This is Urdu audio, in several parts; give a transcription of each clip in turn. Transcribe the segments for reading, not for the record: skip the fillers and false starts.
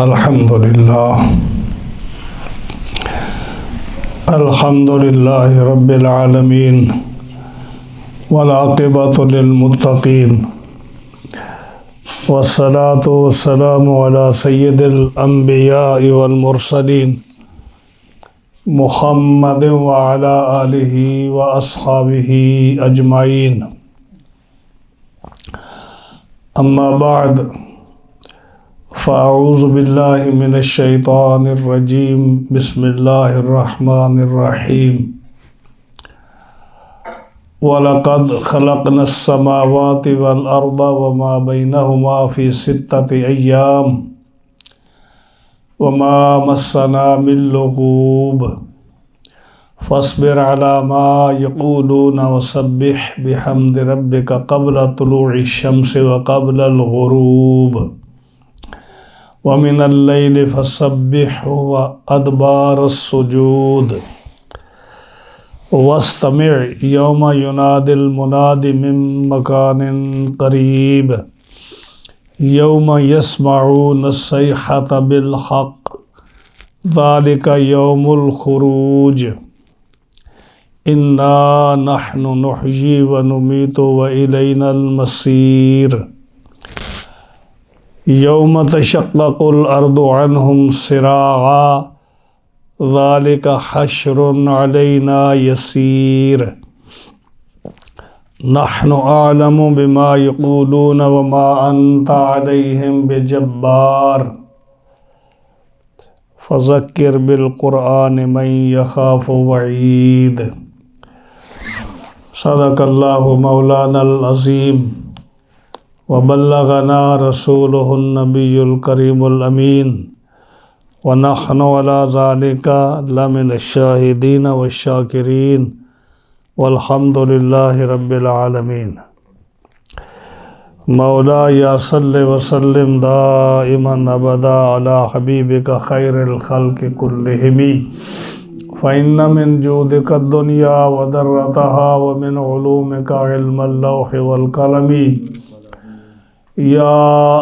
الحمد لله رب العالمين والعاقبة للمتقين والصلاة والسلام على سيد الأنبياء والمرسلين محمد وعلى آله وأصحابه أجمعين. أما بعد فأعوذ بالله من الشيطان الرجيم. بسم الله الرحمن الرحيم. وَلَقَدْ خَلَقْنَا السَّمَاوَاتِ وَالْأَرْضَ وَمَا بَيْنَهُمَا فِي 6 أَيَّامٍ وَمَا مَسَّنَا مِن لُغُوبٍ فَاصْبِرْ عَلَى مَا يَقُولُونَ وَسَبِّحْ بِحَمْدِ رَبِّكَ قَبْلَ طُلُوعِ الشَّمْسِ وَقَبْلَ الْغُرُوبِ وَمِنَ اللَّيْلِ فَسَبِّحْهُ وَأَدْبَارَ السُّجُودِ وَاسْتَمِعْ يَوْمَ يُنَادِ الْمُنَادِ مِن مَّكَانٍ قَرِيبٍ يَوْمَ يَسْمَعُونَ الصَّيْحَةَ بِالْحَقِّ ذَلِكَ يَوْمُ الْخُرُوجِ إِنَّا نَحْنُ نُحْيِي وَنُمِيتُ وَإِلَيْنَا الْمَصِيرُ يَوْمَ تَشَقَّقُ الْأَرْضُ عَنْهُمْ سِرَاعًا ذَلِكَ حَشْرٌ عَلَيْنَا يَسِيرٌ نَحْنُ أَعْلَمُ بِمَا يَقُولُونَ وَمَا أَنْتَ عَلَيْهِمْ بِجَبَّارٍ فَذَكِّرْ بِالْقُرْآنِ مَنْ يَخَافُ وَعِيدٍ. صدق اللہ مولانا العظیم وبلغنا رسوله النبی الکریم الامین ونحن على ذلك لمن الشاہدین والشاکرین والحمد للہ رب العالمین. مولا یا صلی وسلم دائما ابدا علی حبیبک خیر الخلق کلہم فإن من جودک الدنیا وذرتها ومن علومک علم اللوح والقلم یا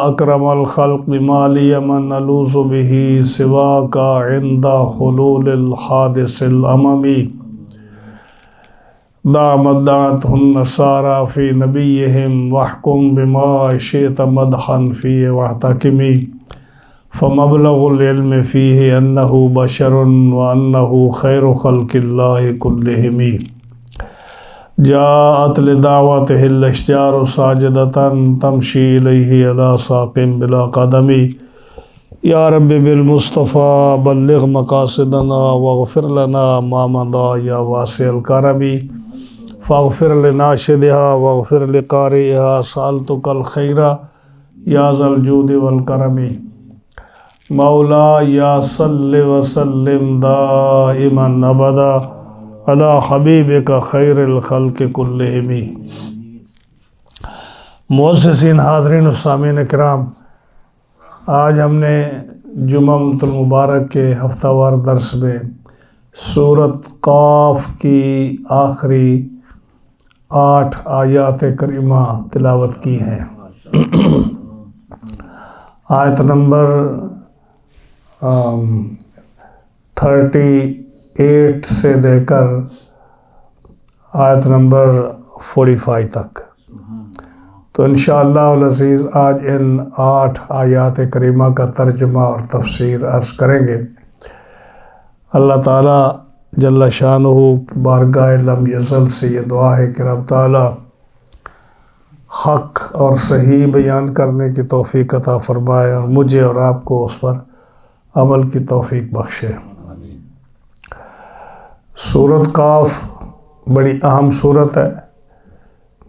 اکرم الخلق ما لی من الوذ به سواک عند حلول الحادث الامم دعمت دعته النصارى في نبيهم واحكم بما شئت مدحا فيه واحتكم فمبلغ العلم فيه أنه بشر وأنه خير خلق الله كلهم جاءت لدعوته الأشجار ساجدة تمشي إليه على ساق بلا قدم يا رب بالمصطفى بلغ مقاصدنا واغفر لنا ما مضى يا واسع الكرم فاغفر لناشدها واغفر لقارئها سألتك الخير يا ذا الجود والكرم مولا یا صل وسلم دائما ابدا علی حبیبک خیر الخلق کلہم. معززین حاضرین و سامعین کرام، آج ہم نے جمعۃ المبارک کے ہفتہ وار درس میں سورۃ قاف کی آخری 8 آیات کریمہ تلاوت کی ہیں. آیت نمبر 38 سے لے کر آیت نمبر 45 تک. تو انشاءاللہ العزیز آج ان 8 آیات کریمہ کا ترجمہ اور تفسیر عرض کریں گے. اللہ تعالیٰ جل شانہ بارگاہ لم یزل سے یہ دعا ہے کہ رب تعالیٰ حق اور صحیح بیان کرنے کی توفیق عطا فرمائے اور مجھے اور آپ کو اس پر عمل کی توفیق بخشے. سورۃ قاف بڑی اہم سورت ہے.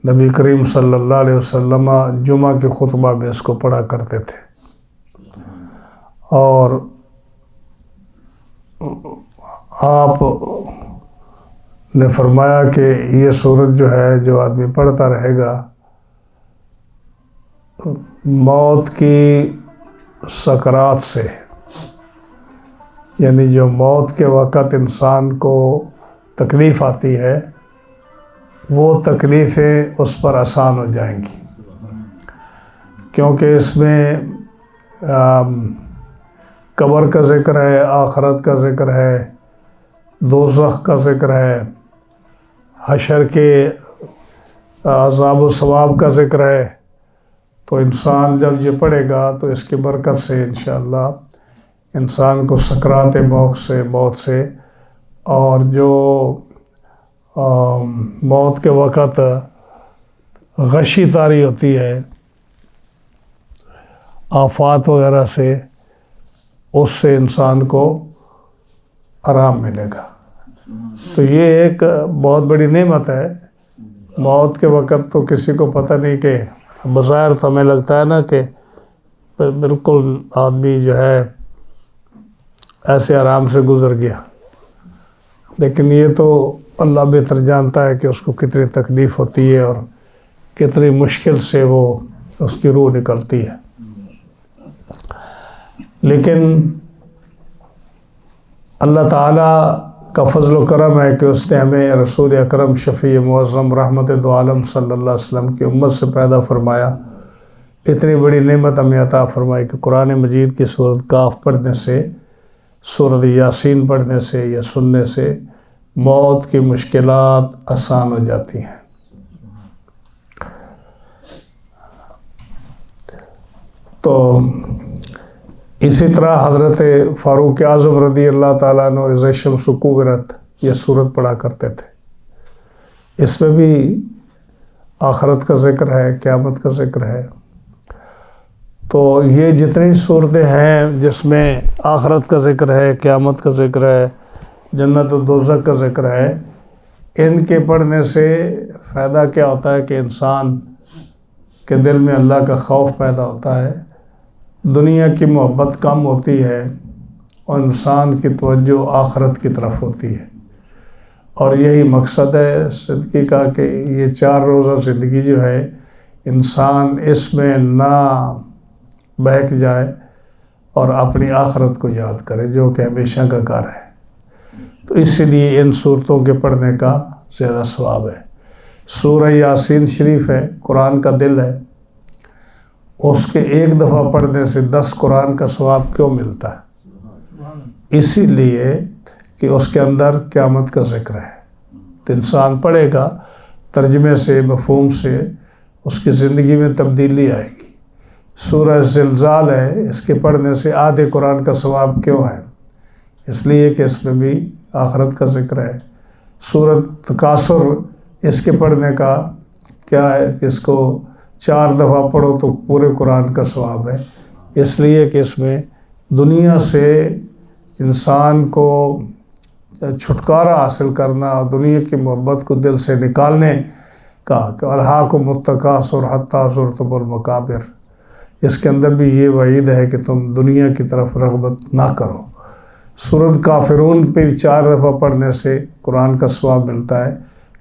نبی کریم صلی اللہ علیہ وسلم جمعہ کے خطبہ میں اس کو پڑھا کرتے تھے اور آپ نے فرمایا کہ یہ سورت جو ہے جو آدمی پڑھتا رہے گا موت کی سکرات سے، یعنی جو موت کے وقت انسان کو تکلیف آتی ہے وہ تکلیفیں اس پر آسان ہو جائیں گی، کیونکہ اس میں قبر کا ذکر ہے، آخرت کا ذکر ہے، دوزخ کا ذکر ہے، حشر کے عذاب و ثواب کا ذکر ہے. تو انسان جب یہ پڑھے گا تو اس کی برکت سے انشاءاللہ انسان کو سکرات موت سے اور جو موت کے وقت غشی طاری ہوتی ہے آفات وغیرہ سے، اس سے انسان کو آرام ملے گا. تو یہ ایک بہت بڑی نعمت ہے. موت کے وقت تو کسی کو پتہ نہیں، کہ بظاہر تو ہمیں لگتا ہے نا کہ بالکل آدمی جو ہے ایسے آرام سے گزر گیا، لیکن یہ تو اللہ بہتر جانتا ہے کہ اس کو کتنی تکلیف ہوتی ہے اور کتنی مشکل سے وہ اس کی روح نکلتی ہے. لیکن اللہ تعالیٰ کا فضل و کرم ہے کہ اس نے ہمیں رسول اکرم شفیع معظم رحمت دو عالم صلی اللہ علیہ وسلم کی امت سے پیدا فرمایا. اتنی بڑی نعمت ہمیں عطا فرمائی کہ قرآن مجید کی سورۃ کاف پڑھنے سے، سورۃ یاسین پڑھنے سے یا سننے سے موت کی مشکلات آسان ہو جاتی ہیں. تو اسی طرح حضرت فاروق اعظم رضی اللہ تعالیٰ عنہ اذا الشمس کورت یہ سورت پڑھا کرتے تھے. اس میں بھی آخرت کا ذکر ہے، قیامت کا ذکر ہے. تو یہ جتنی صورتیں ہیں جس میں آخرت کا ذکر ہے، قیامت کا ذکر ہے، جنت و دوزخ کا ذکر ہے، ان کے پڑھنے سے فائدہ کیا ہوتا ہے کہ انسان کے دل میں اللہ کا خوف پیدا ہوتا ہے، دنیا کی محبت کم ہوتی ہے اور انسان کی توجہ آخرت کی طرف ہوتی ہے. اور یہی مقصد ہے زندگی کا کہ یہ 4 روزہ زندگی جو ہے انسان اس میں نہ بہک جائے اور اپنی آخرت کو یاد کرے جو کہ ہمیشہ کا کار ہے. تو اس لیے ان صورتوں کے پڑھنے کا زیادہ ثواب ہے. سورہ یاسین شریف ہے، قرآن کا دل ہے. اس کے ایک دفعہ پڑھنے سے 10 قرآن کا ثواب کیوں ملتا ہے؟ اسی لیے کہ اس کے اندر قیامت کا ذکر ہے. تو انسان پڑھے گا، ترجمے سے، مفہوم سے اس کی زندگی میں تبدیلی آئے گی. سورہ زلزال ہے، اس کے پڑھنے سے آدھے قرآن کا ثواب کیوں ہے؟ اس لیے کہ اس میں بھی آخرت کا ذکر ہے. سورۃ تکاثر، اس کے پڑھنے کا کیا ہے کہ اس کو 4 دفعہ پڑھو تو پورے قرآن کا ثواب ہے. اس لیے کہ اس میں دنیا سے انسان کو چھٹکارا حاصل کرنا اور دنیا کی محبت کو دل سے نکالنے کا کہ الہاکم التکاثر حتی زرتم المقابر. اس کے اندر بھی یہ وعید ہے کہ تم دنیا کی طرف رغبت نہ کرو. سورۃ کافرون پہ 4 دفعہ پڑھنے سے قرآن کا ثواب ملتا ہے،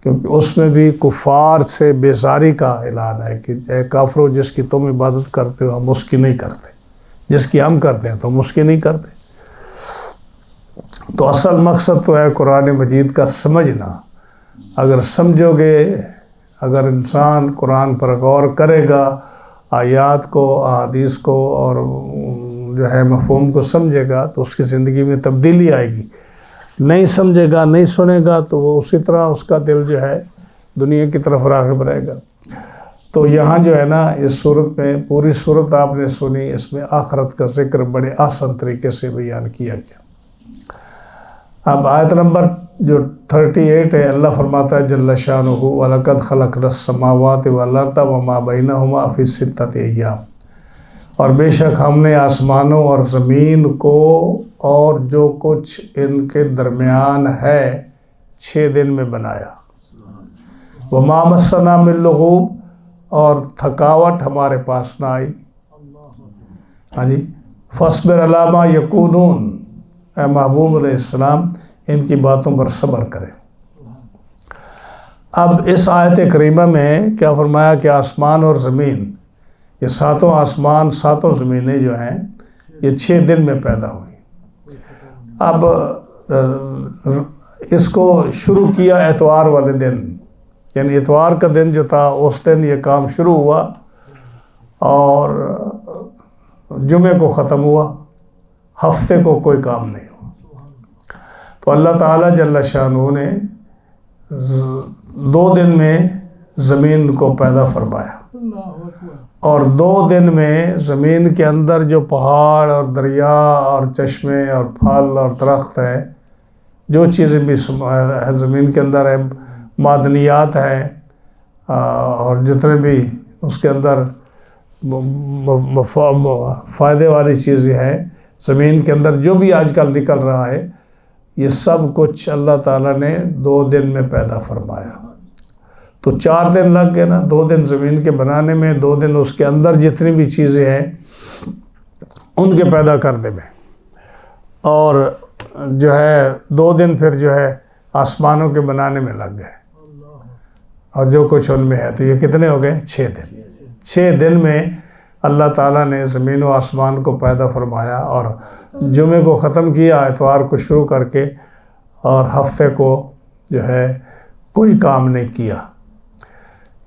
کیونکہ اس میں بھی کفار سے بیزاری کا اعلان ہے کہ اے کافرو، جس کی تم عبادت کرتے ہو ہم اس کی نہیں کرتے، جس کی ہم کرتے ہیں تو ہم اس کی نہیں کرتے. تو اصل مقصد تو ہے قرآن مجید کا سمجھنا. اگر سمجھو گے، اگر انسان قرآن پر غور کرے گا، آیات کو، احادیث کو اور جو ہے مفہوم کو سمجھے گا تو اس کی زندگی میں تبدیلی آئے گی. نہیں سمجھے گا، نہیں سنے گا تو وہ اسی طرح اس کا دل جو ہے دنیا کی طرف راغب رہے گا. تو یہاں جو ہے نا اس صورت میں، پوری صورت آپ نے سنی، اس میں آخرت کا ذکر بڑے آسان طریقے سے بیان کیا گیا. اب آیت نمبر جو 38 ہے، اللہ فرماتا ہے جل شانہ وَلَقَدْ خَلَقْنَا السَّمَاوَاتِ وَالْأَرْضَ وَمَا بَيْنَهُمَا فِي سِتَّةِ أَيَّامٍ، اور بے شک ہم نے آسمانوں اور زمین کو اور جو کچھ ان کے درمیان ہے 6 دن میں بنایا. وَمَا مَسَّنَا مِن لُغُوبٍ، اور تھکاوٹ ہمارے پاس نہ آئی. ہاں جی، فَاصْبِرْ عَلَىٰ مَا يَقُولُونَ، اے محبوب علیہ السلام ان کی باتوں پر صبر کریں. اب اس آیت کریمہ میں کیا فرمایا کہ آسمان اور زمین، یہ 7 آسمان 7 زمینیں جو ہیں یہ 6 دن میں پیدا ہوئی. اب اس کو شروع کیا اتوار والے دن، یعنی اتوار کا دن جو تھا اس دن یہ کام شروع ہوا اور جمعے کو ختم ہوا. ہفتے کو کوئی کام نہیں ہوا۔ تو اللہ تعالیٰ جل شانہ نے 2 دن میں زمین کو پیدا فرمایا، اور 2 دن میں زمین کے اندر جو پہاڑ اور دریا اور چشمے اور پھل اور درخت ہے، جو چیزیں بھی زمین کے اندر ہے، معدنیات ہیں اور جتنے بھی اس کے اندر فائدے والی چیزیں ہیں، زمین کے اندر جو بھی آج کل نکل رہا ہے، یہ سب کچھ اللہ تعالیٰ نے 2 دن میں پیدا فرمایا۔ تو 4 دن لگ گئے نا، 2 دن زمین کے بنانے میں، 2 دن اس کے اندر جتنی بھی چیزیں ہیں ان کے پیدا کرنے میں، اور جو ہے 2 دن پھر جو ہے آسمانوں کے بنانے میں لگ گئے، اور جو کچھ ان میں ہے۔ تو یہ کتنے ہو گئے؟ 6 دن۔ 6 دن میں اللہ تعالیٰ نے زمین و آسمان کو پیدا فرمایا، اور جمعے کو ختم کیا، اتوار کو شروع کر کے، اور ہفتے کو جو ہے کوئی کام نہیں کیا۔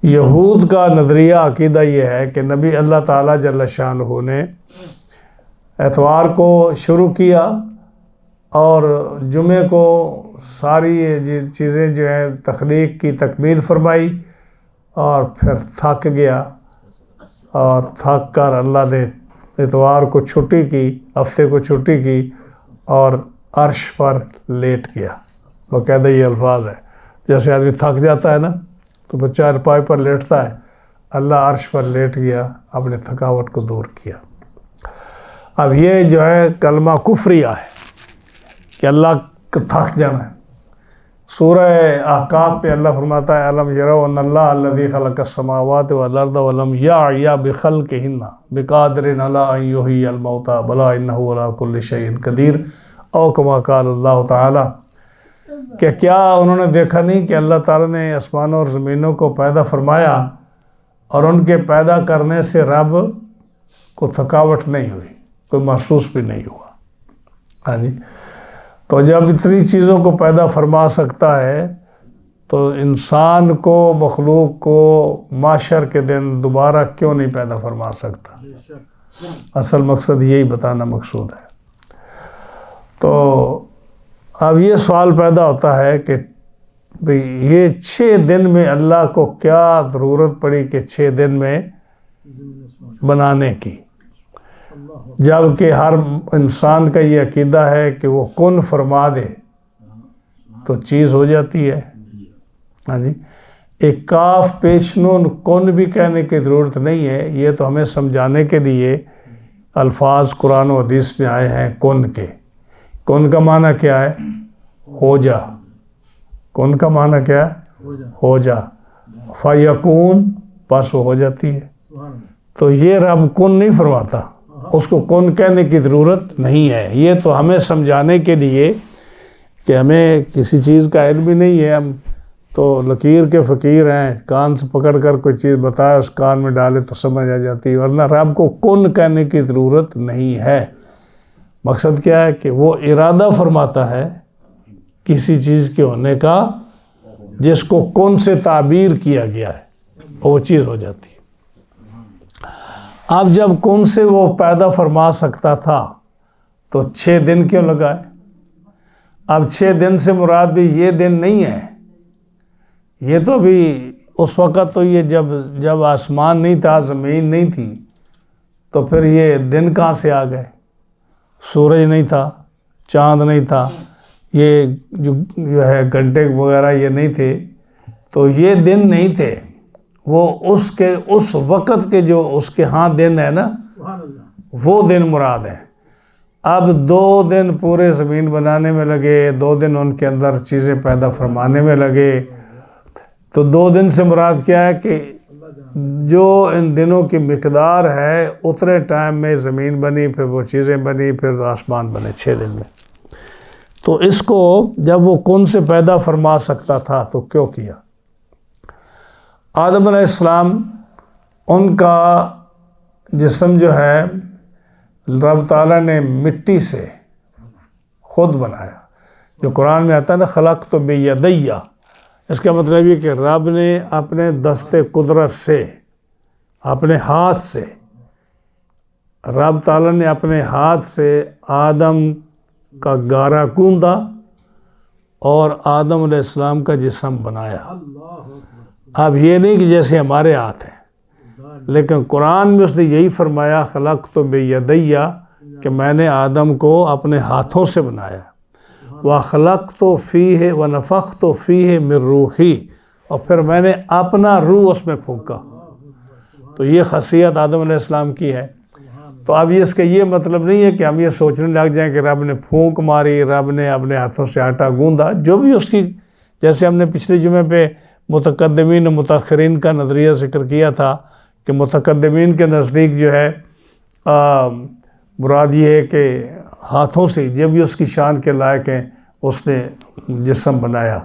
یہود کا نظریہ عقیدہ یہ ہے کہ نبی اللہ تعالیٰ جل شانہ نے اتوار کو شروع کیا اور جمعے کو ساری یہ چیزیں جو ہیں تخلیق کی تکمیل فرمائی، اور پھر تھک گیا، اور تھک کر اللہ نے اتوار کو چھٹی کی، ہفتے کو چھٹی کی، اور عرش پر لیٹ گیا۔ باقاعدہ یہ الفاظ ہے، جیسے آدمی تھک جاتا ہے نا تو وہ چارپائی پر لیٹتا ہے، اللہ عرش پر لیٹ گیا، اپنے تھکاوٹ کو دور کیا۔ اب یہ جو ہے کلمہ کفریہ ہے کہ اللہ تھک جانا ہے۔ سورہ احقاف پہ اللہ فرماتا ہے الم یروا ان اللہ الذی خلق السماوات والارض ولم یعی بخلقہن بقادر علی ان یحیی الموتى بلی انہ علی کل شیء قدیر، او کما قال اللہ تعالی، کہ کیا انہوں نے دیکھا نہیں کہ اللہ تعالیٰ نے آسمانوں اور زمینوں کو پیدا فرمایا، اور ان کے پیدا کرنے سے رب کو تھکاوٹ نہیں ہوئی، کوئی محسوس بھی نہیں ہوا۔ ہاں جی، تو جب اتنی چیزوں کو پیدا فرما سکتا ہے تو انسان کو، مخلوق کو معاشر کے دن دوبارہ کیوں نہیں پیدا فرما سکتا؟ اصل مقصد یہی بتانا مقصود ہے۔ تو اب یہ سوال پیدا ہوتا ہے کہ بھئی یہ 6 دن میں اللہ کو کیا ضرورت پڑی کہ 6 دن میں بنانے کی، جبکہ ہر انسان کا یہ عقیدہ ہے کہ وہ کن فرما دے تو چیز ہو جاتی ہے۔ ہاں جی، ایک کاف پیش نون کن بھی کہنے کی ضرورت نہیں ہے، یہ تو ہمیں سمجھانے کے لیے الفاظ قرآن و حدیث میں آئے ہیں کن کے۔ کن کا معنی کیا ہے؟ ہو جا۔ کن کا معنی کیا ہے؟ ہو جا۔ فیکون، بس وہ ہو جاتی ہے۔ تو یہ رب کن نہیں فرماتا، اس کو کن کہنے کی ضرورت نہیں ہے۔ یہ تو ہمیں سمجھانے کے لیے کہ ہمیں کسی چیز کا علم بھی نہیں ہے، ہم تو لکیر کے فقیر ہیں، کان سے پکڑ کر کوئی چیز بتائے اس کان میں ڈالے تو سمجھ آ جاتی ہے، ورنہ رب کو کن کہنے کی ضرورت نہیں ہے۔ مقصد کیا ہے کہ وہ ارادہ فرماتا ہے کسی چیز کے ہونے کا، جس کو کن سے تعبیر کیا گیا ہے، وہ چیز ہو جاتی ہے۔ اب جب کن سے وہ پیدا فرما سکتا تھا تو 6 دن کیوں لگائے؟ اب 6 دن سے مراد بھی یہ دن نہیں ہے، یہ تو بھی اس وقت تو یہ جب آسمان نہیں تھا، زمین نہیں تھی، تو پھر یہ دن کہاں سے آ گئے؟ سورج نہیں تھا، چاند نہیں تھا، یہ جو ہے گھنٹے وغیرہ یہ نہیں تھے، تو یہ دن نہیں تھے، وہ اس وقت کے جو اس کے ہاں دن ہے نا، وہ دن مراد ہے۔ اب 2 دن پورے زمین بنانے میں لگے، 2 دن ان کے اندر چیزیں پیدا فرمانے میں لگے، تو 2 دن سے مراد کیا ہے کہ جو ان دنوں کی مقدار ہے اتنے ٹائم میں زمین بنی، پھر وہ چیزیں بنی، پھر آسمان بنے 6 دن میں۔ تو اس کو جب وہ کن سے پیدا فرما سکتا تھا تو کیوں کیا؟ آدم علیہ السلام، ان کا جسم جو ہے رب تعالیٰ نے مٹی سے خود بنایا، جو قرآن میں آتا ہے نا خلقت بیدیہ، اس کا مطلب یہ کہ رب نے اپنے دست قدرت سے، اپنے ہاتھ سے رب تعالیٰ نے اپنے ہاتھ سے آدم کا گارا گوندا اور آدم علیہ السلام کا جسم بنایا. اب یہ نہیں کہ جیسے ہمارے ہاتھ ہیں، لیکن قرآن میں اس نے یہی فرمایا خلقت بیدیّ کہ میں نے آدم کو اپنے ہاتھوں سے بنایا. وخلقت فیہ ونفخت فیہ من روحی، اور پھر میں نے اپنا روح اس میں پھونکا. تو یہ خاصیت آدم علیہ السلام کی ہے. تو اب اس کا یہ مطلب نہیں ہے کہ ہم یہ سوچنے لگ جائیں کہ رب نے پھونک ماری، رب نے اپنے ہاتھوں سے آٹا گوندا. جو بھی اس کی، جیسے ہم نے پچھلے جمعے پہ متقدمین و متاخرین کا نظریہ ذکر کیا تھا کہ متقدمین کے نزدیک جو ہے مراد یہ ہے کہ ہاتھوں سے جو بھی اس کی شان کے لائق ہیں اس نے جسم بنایا،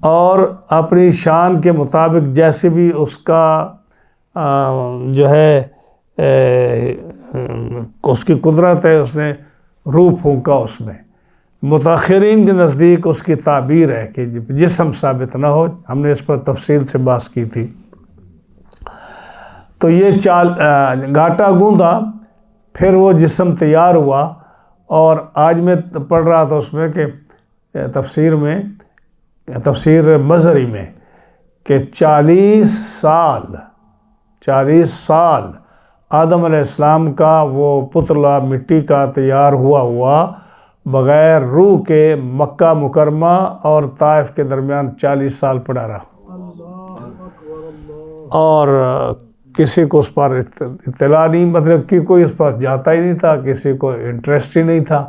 اور اپنی شان کے مطابق جیسے بھی اس کا جو ہے اس کی قدرت ہے، اس نے روح پھونکا اس میں. متاخرین کے نزدیک اس کی تعبیر ہے کہ جسم ثابت نہ ہو. ہم نے اس پر تفصیل سے بات کی تھی. تو یہ گاٹا گوندا، پھر وہ جسم تیار ہوا. اور آج میں پڑھ رہا تھا اس میں کہ تفسیر مظہری میں کہ 40 سال آدم علیہ السلام کا وہ پتلا مٹی کا تیار ہوا بغیر روح کے مکہ مکرمہ اور طائف کے درمیان 40 سال پڑا رہا، اور کسی کو اس پر اطلاع نہیں، مطلب کہ کوئی اس پر جاتا ہی نہیں تھا، کسی کو انٹرسٹ ہی نہیں تھا،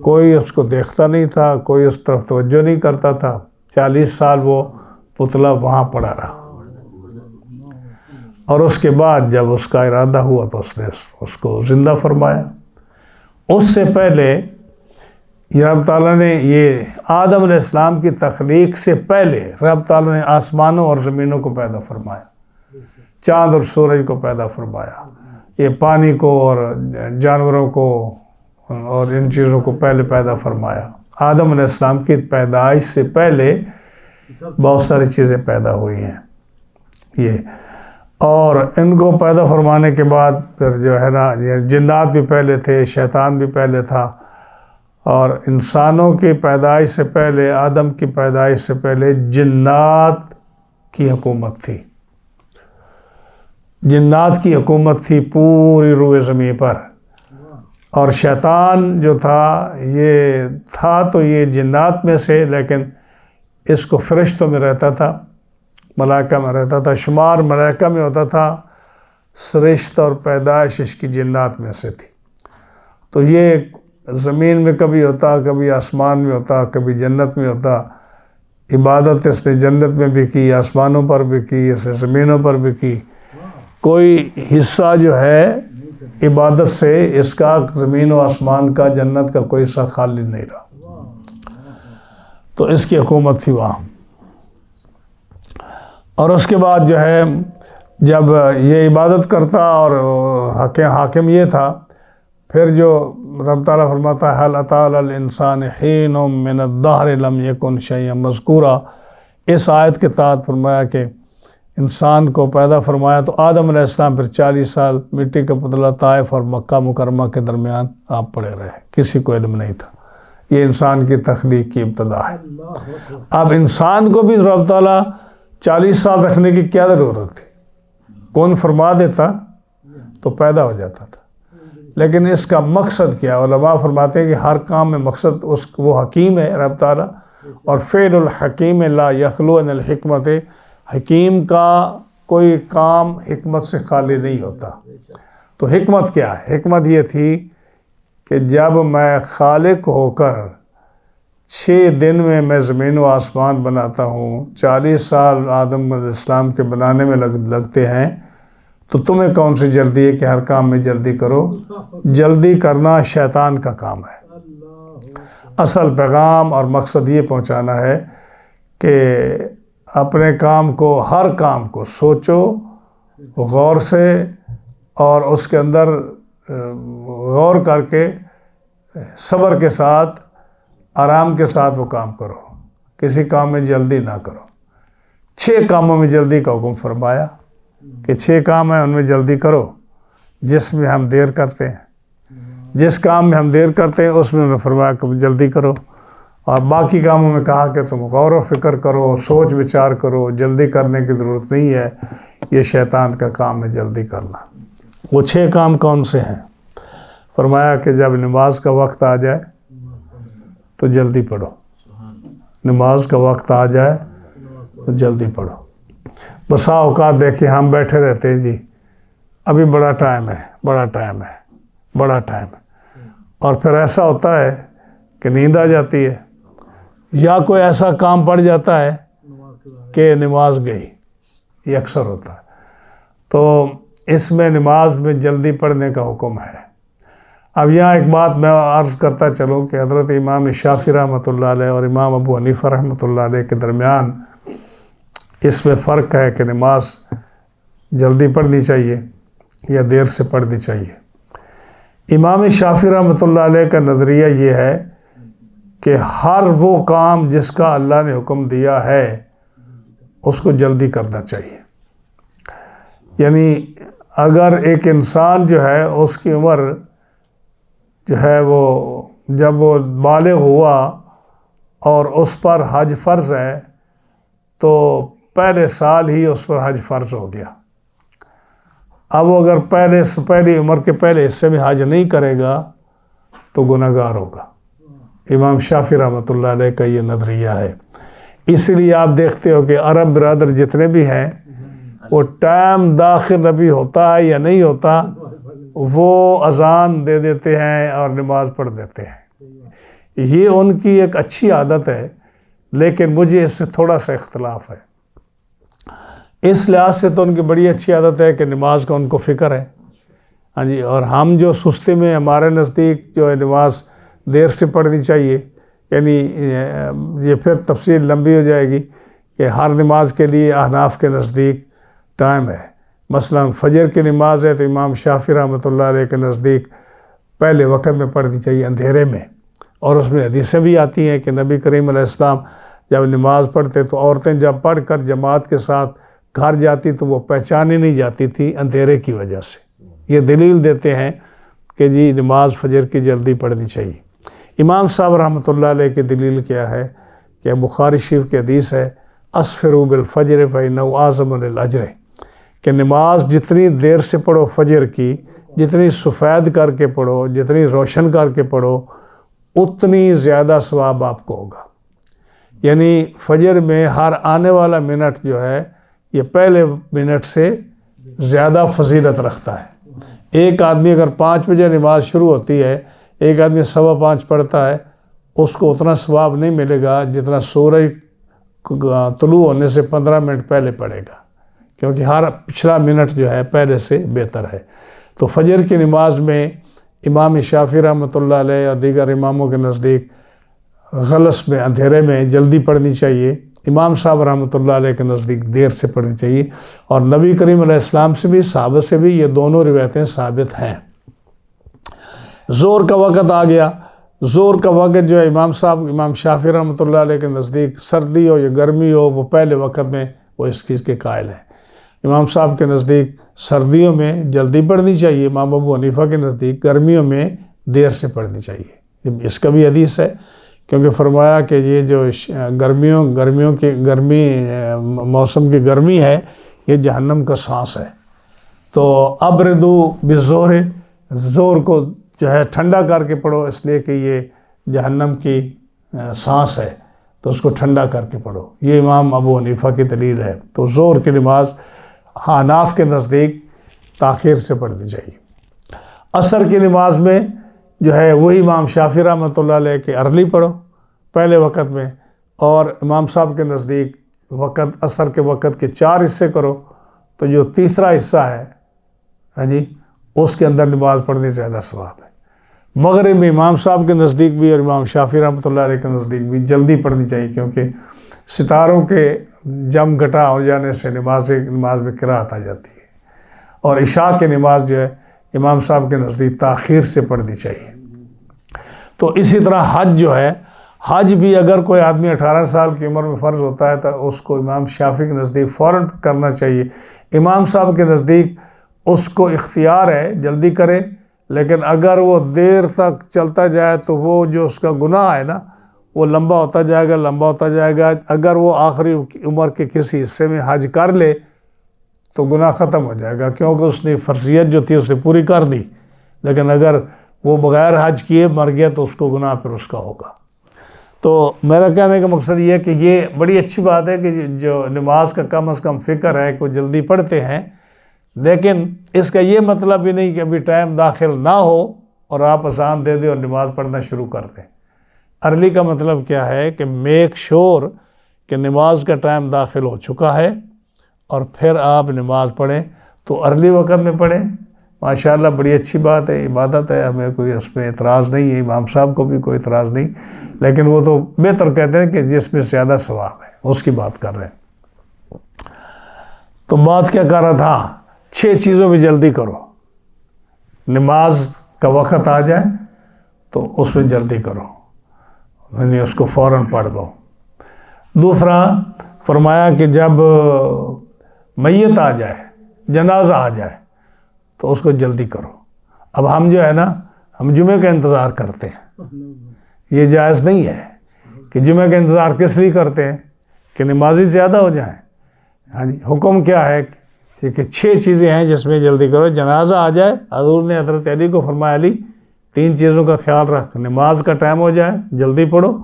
کوئی اس کو دیکھتا نہیں تھا، کوئی اس طرف توجہ نہیں کرتا تھا. 40 سال وہ پتلا وہاں پڑا رہا، اور اس کے بعد جب اس کا ارادہ ہوا تو اس نے اس کو زندہ فرمایا. اس سے پہلے رب تعالیٰ نے یہ آدم علیہ السلام کی تخلیق سے پہلے رب تعالیٰ نے آسمانوں اور زمینوں کو پیدا فرمایا، چاند اور سورج کو پیدا فرمایا، یہ پانی کو اور جانوروں کو اور ان چیزوں کو پہلے پیدا فرمایا. آدم علیہ السلام کی پیدائش سے پہلے بہت ساری چیزیں پیدا ہوئی ہیں یہ. اور ان کو پیدا فرمانے کے بعد پھر جو ہے نا جنات بھی پہلے تھے، شیطان بھی پہلے تھا، اور انسانوں کی پیدائش سے پہلے، آدم کی پیدائش سے پہلے جنات کی حکومت تھی. جنات کی حکومت تھی پوری روئے زمین پر. اور شیطان جو تھا یہ تھا تو یہ جنات میں سے، لیکن اس کو فرشتوں میں رہتا تھا، ملائکہ میں رہتا تھا، شمار ملائکہ میں ہوتا تھا، سرشت اور پیدائش اس کی جنات میں سے تھی. تو یہ زمین میں کبھی ہوتا، کبھی آسمان میں ہوتا، کبھی جنت میں ہوتا. عبادت اس نے جنت میں بھی کی، آسمانوں پر بھی کی، اس نے زمینوں پر بھی کی. کوئی حصہ جو ہے عبادت سے اس کا زمین و آسمان کا، جنت کا کوئی حصہ خالی نہیں رہا. تو اس کی حکومت تھی وہاں. اور اس کے بعد جو ہے جب یہ عبادت کرتا اور حاکم یہ تھا، پھر جو رب تعالیٰ فرماتا ہے هل اتى على الانسان حين من الدهر لم يكن شيئا مذكورا، اس آیت کے تحت فرمایا کہ انسان کو پیدا فرمایا تو آدم علیہ السلام پھر 40 سال مٹی کا پتلا طائف اور مکہ مکرمہ کے درمیان آپ پڑے رہے، کسی کو علم نہیں تھا. یہ انسان کی تخلیق کی ابتدا ہے. اب انسان کو بھی رب تعالیٰ 40 سال رکھنے کی کیا ضرورت تھی؟ کون فرما دیتا تو پیدا ہو جاتا تھا. لیکن اس کا مقصد کیا؟ علماء فرماتے ہیں کہ ہر کام میں مقصد وہ حکیم ہے رب تعالیٰ، اور فعل الحکیم لا یخلو عن الحکمت، حکیم کا کوئی کام حکمت سے خالی نہیں ہوتا. تو حکمت کیا ہے؟ حکمت یہ تھی کہ جب میں خالق ہو کر 6 دن میں زمین و آسمان بناتا ہوں، 40 سال آدم علیہ السلام کے بنانے میں لگتے ہیں، تو تمہیں کون سی جلدی ہے کہ ہر کام میں جلدی کرو؟ جلدی کرنا شیطان کا کام ہے. اصل پیغام اور مقصد یہ پہنچانا ہے کہ اپنے کام کو، ہر کام کو سوچو غور سے، اور اس کے اندر غور کر کے صبر کے ساتھ، آرام کے ساتھ وہ کام کرو. کسی کام میں جلدی نہ کرو. 6 کاموں میں جلدی کا حکم فرمایا کہ 6 کام ہیں ان میں جلدی کرو. جس میں ہم دیر کرتے ہیں، جس کام میں ہم دیر کرتے ہیں اس میں فرمایا کہ جلدی کرو، اور باقی کاموں میں کہا کہ تم غور و فکر کرو، سوچ وچار کرو، جلدی کرنے کی ضرورت نہیں ہے، یہ شیطان کا کام ہے جلدی کرنا۔ وہ 6 کام کون سے ہیں؟ فرمایا کہ جب نماز کا وقت آ جائے تو جلدی پڑھو، نماز کا وقت آ جائے تو جلدی پڑھو۔ بسا اوقات دیکھیں ہم بیٹھے رہتے ہیں جی ابھی بڑا ٹائم ہے، بڑا ٹائم ہے، بڑا ٹائم ہے، اور پھر ایسا ہوتا ہے کہ نیند آ جاتی ہے یا کوئی ایسا کام پڑ جاتا ہے کہ نماز گئی، یہ اکثر ہوتا ہے۔ تو اس میں نماز میں جلدی پڑھنے کا حکم ہے۔ اب یہاں ایک بات میں عرض کرتا چلوں کہ حضرت امام شافعی رحمۃ اللہ علیہ اور امام ابو حنیفہ رحمۃ اللہ علیہ کے درمیان اس میں فرق ہے کہ نماز جلدی پڑھنی چاہیے یا دیر سے پڑھنی چاہیے۔ امام شافعی رحمۃ اللہ علیہ کا نظریہ یہ ہے کہ ہر وہ کام جس کا اللہ نے حکم دیا ہے اس کو جلدی کرنا چاہیے۔ یعنی اگر ایک انسان جو ہے اس کی عمر جو ہے وہ جب وہ بالغ ہوا اور اس پر حج فرض ہے تو پہلے سال ہی اس پر حج فرض ہو گیا۔ اب وہ اگر پہلی عمر کے پہلے حصے میں حج نہیں کرے گا تو گناہ گار ہوگا۔ امام شافعی رحمۃ اللہ علیہ کا یہ نظریہ ہے۔ اس لیے آپ دیکھتے ہو کہ عرب برادر جتنے بھی ہیں وہ ٹائم داخل نبی ہوتا ہے یا نہیں ہوتا وہ اذان دے دیتے ہیں اور نماز پڑھ دیتے ہیں۔ یہ ان کی ایک اچھی عادت ہے، لیکن مجھے اس سے تھوڑا سا اختلاف ہے۔ اس لحاظ سے تو ان کی بڑی اچھی عادت ہے کہ نماز کا ان کو فکر ہے، ہاں جی، اور ہم جو سستی میں ہمارے نزدیک جو ہے نماز دیر سے پڑھنی چاہیے، یعنی یہ پھر تفصیل لمبی ہو جائے گی کہ ہر نماز کے لیے احناف کے نزدیک ٹائم ہے۔ مثلا فجر کی نماز ہے تو امام شافعی رحمۃ اللہ علیہ کے نزدیک پہلے وقت میں پڑھنی چاہیے، اندھیرے میں، اور اس میں حدیثیں بھی آتی ہیں کہ نبی کریم علیہ السلام جب نماز پڑھتے تو عورتیں جب پڑھ کر جماعت کے ساتھ گھر جاتی تو وہ پہچانی نہیں جاتی تھی اندھیرے کی وجہ سے۔ یہ دلیل دیتے ہیں کہ جی نماز فجر کی جلدی پڑھنی چاہیے۔ امام صاحب رحمۃ اللہ علیہ کی دلیل کیا ہے کہ بخاری شریف کی حدیث ہے اسفروا بالفجر فإنه أعظم للأجر، کہ نماز جتنی دیر سے پڑھو فجر کی، جتنی سفید کر کے پڑھو، جتنی روشن کر کے پڑھو، اتنی زیادہ ثواب آپ کو ہوگا۔ یعنی فجر میں ہر آنے والا منٹ جو ہے یہ پہلے منٹ سے زیادہ فضیلت رکھتا ہے۔ ایک آدمی اگر 5 بجے نماز شروع ہوتی ہے، ایک آدمی 5:15 پڑھتا ہے، اس کو اتنا ثواب نہیں ملے گا جتنا سورج طلوع ہونے سے 15 منٹ پہلے پڑھے گا، کیونکہ ہر پچھلا منٹ جو ہے پہلے سے بہتر ہے۔ تو فجر کی نماز میں امام شافعی رحمۃ اللہ علیہ اور دیگر اماموں کے نزدیک غلس میں، اندھیرے میں جلدی پڑھنی چاہیے۔ امام صاحب رحمۃ اللہ علیہ کے نزدیک دیر سے پڑھنی چاہیے، اور نبی کریم علیہ السلام سے بھی صحابہ سے بھی یہ دونوں روایتیں ثابت ہیں۔ زور کا وقت آ گیا۔ زور کا وقت جو ہے امام شافعی رحمۃ اللہ علیہ کے نزدیک سردی ہو یا گرمی ہو وہ پہلے وقت میں وہ اس چیز کے قائل ہیں۔ امام صاحب کے نزدیک سردیوں میں جلدی پڑھنی چاہیے، امام ابو حنیفہ کے نزدیک گرمیوں میں دیر سے پڑھنی چاہیے۔ اس کا بھی حدیث ہے، کیونکہ فرمایا کہ یہ جو گرمی موسم کی گرمی ہے یہ جہنم کا سانس ہے، تو ابردو بالزور، زور کو جو ہے ٹھنڈا کر کے پڑھو، اس لیے کہ یہ جہنم کی سانس ہے تو اس کو ٹھنڈا کر کے پڑھو۔ یہ امام ابو حنیفہ کی دلیل ہے۔ تو زور کی نماز حناف کے نزدیک تاخیر سے پڑھنی چاہیے۔ عصر کی نماز میں جو ہے وہی امام شافعی رحمۃ اللہ علیہ کے ارلی پڑھو پہلے وقت میں، اور امام صاحب کے نزدیک وقت عصر کے وقت کے 4 حصے کرو، تو جو تیسرا حصہ ہے ہاں جی اس کے اندر نماز پڑھنے سے زیادہ ثواب ہے۔ مغرب میں امام صاحب کے نزدیک بھی اور امام شافعی رحمۃ اللہ علیہ کے نزدیک بھی جلدی پڑھنی چاہیے، کیونکہ ستاروں کے جم گھٹا ہو جانے سے نماز میں قرأت آ جاتی ہے، اور عشاء کی نماز جو ہے امام صاحب کے نزدیک تاخیر سے پڑھنی چاہیے۔ تو اسی طرح حج جو ہے، حج بھی اگر کوئی آدمی 18 سال کی عمر میں فرض ہوتا ہے تو اس کو امام شافعی کے نزدیک فوراً کرنا چاہیے۔ امام صاحب کے نزدیک اس کو اختیار ہے جلدی کرے، لیکن اگر وہ دیر تک چلتا جائے تو وہ جو اس کا گناہ ہے نا وہ لمبا ہوتا جائے گا، لمبا ہوتا جائے گا۔ اگر وہ آخری عمر کے کسی حصے میں حج کر لے تو گناہ ختم ہو جائے گا، کیونکہ اس نے فرضیت جو تھی اسے پوری کر دی، لیکن اگر وہ بغیر حج کیے مر گیا تو اس کو گناہ پھر اس کا ہوگا۔ تو میرا کہنے کا مقصد یہ ہے کہ یہ بڑی اچھی بات ہے کہ جو نماز کا کم از کم فکر ہے کہ وہ جلدی پڑھتے ہیں، لیکن اس کا یہ مطلب بھی نہیں کہ ابھی ٹائم داخل نہ ہو اور آپ اذان دے دیں اور نماز پڑھنا شروع کر دیں۔ ارلی کا مطلب کیا ہے کہ میک شور کہ نماز کا ٹائم داخل ہو چکا ہے اور پھر آپ نماز پڑھیں، تو ارلی وقت میں پڑھیں۔ ماشاءاللہ بڑی اچھی بات ہے، عبادت ہے، ہمیں کوئی اس میں اعتراض نہیں ہے، امام صاحب کو بھی کوئی اعتراض نہیں، لیکن وہ تو بہتر کہتے ہیں کہ جس میں زیادہ ثواب ہے اس کی بات کر رہے ہیں۔ تو بات کیا کر رہا تھا؟ 6 چیزوں میں جلدی کرو۔ نماز کا وقت آ جائے تو اس میں جلدی کرو، یعنی اس کو فوراً پڑھ دو۔ دوسرا فرمایا کہ جب میت آ جائے، جنازہ آ جائے تو اس کو جلدی کرو۔ اب ہم جو ہے نا، ہم جمعے کا انتظار کرتے ہیں، یہ جائز نہیں ہے کہ جمعے کا انتظار کس لیے کرتے ہیں کہ نمازی زیادہ ہو جائیں۔ ہاں جی، حکم کیا ہے کہ 6 چیزیں ہیں جس میں جلدی کرو۔ جنازہ آ جائے، حضور نے حضرت علی کو فرمایا علی 3 چیزوں کا خیال رکھ، نماز کا ٹائم ہو جائے جلدی پڑھو،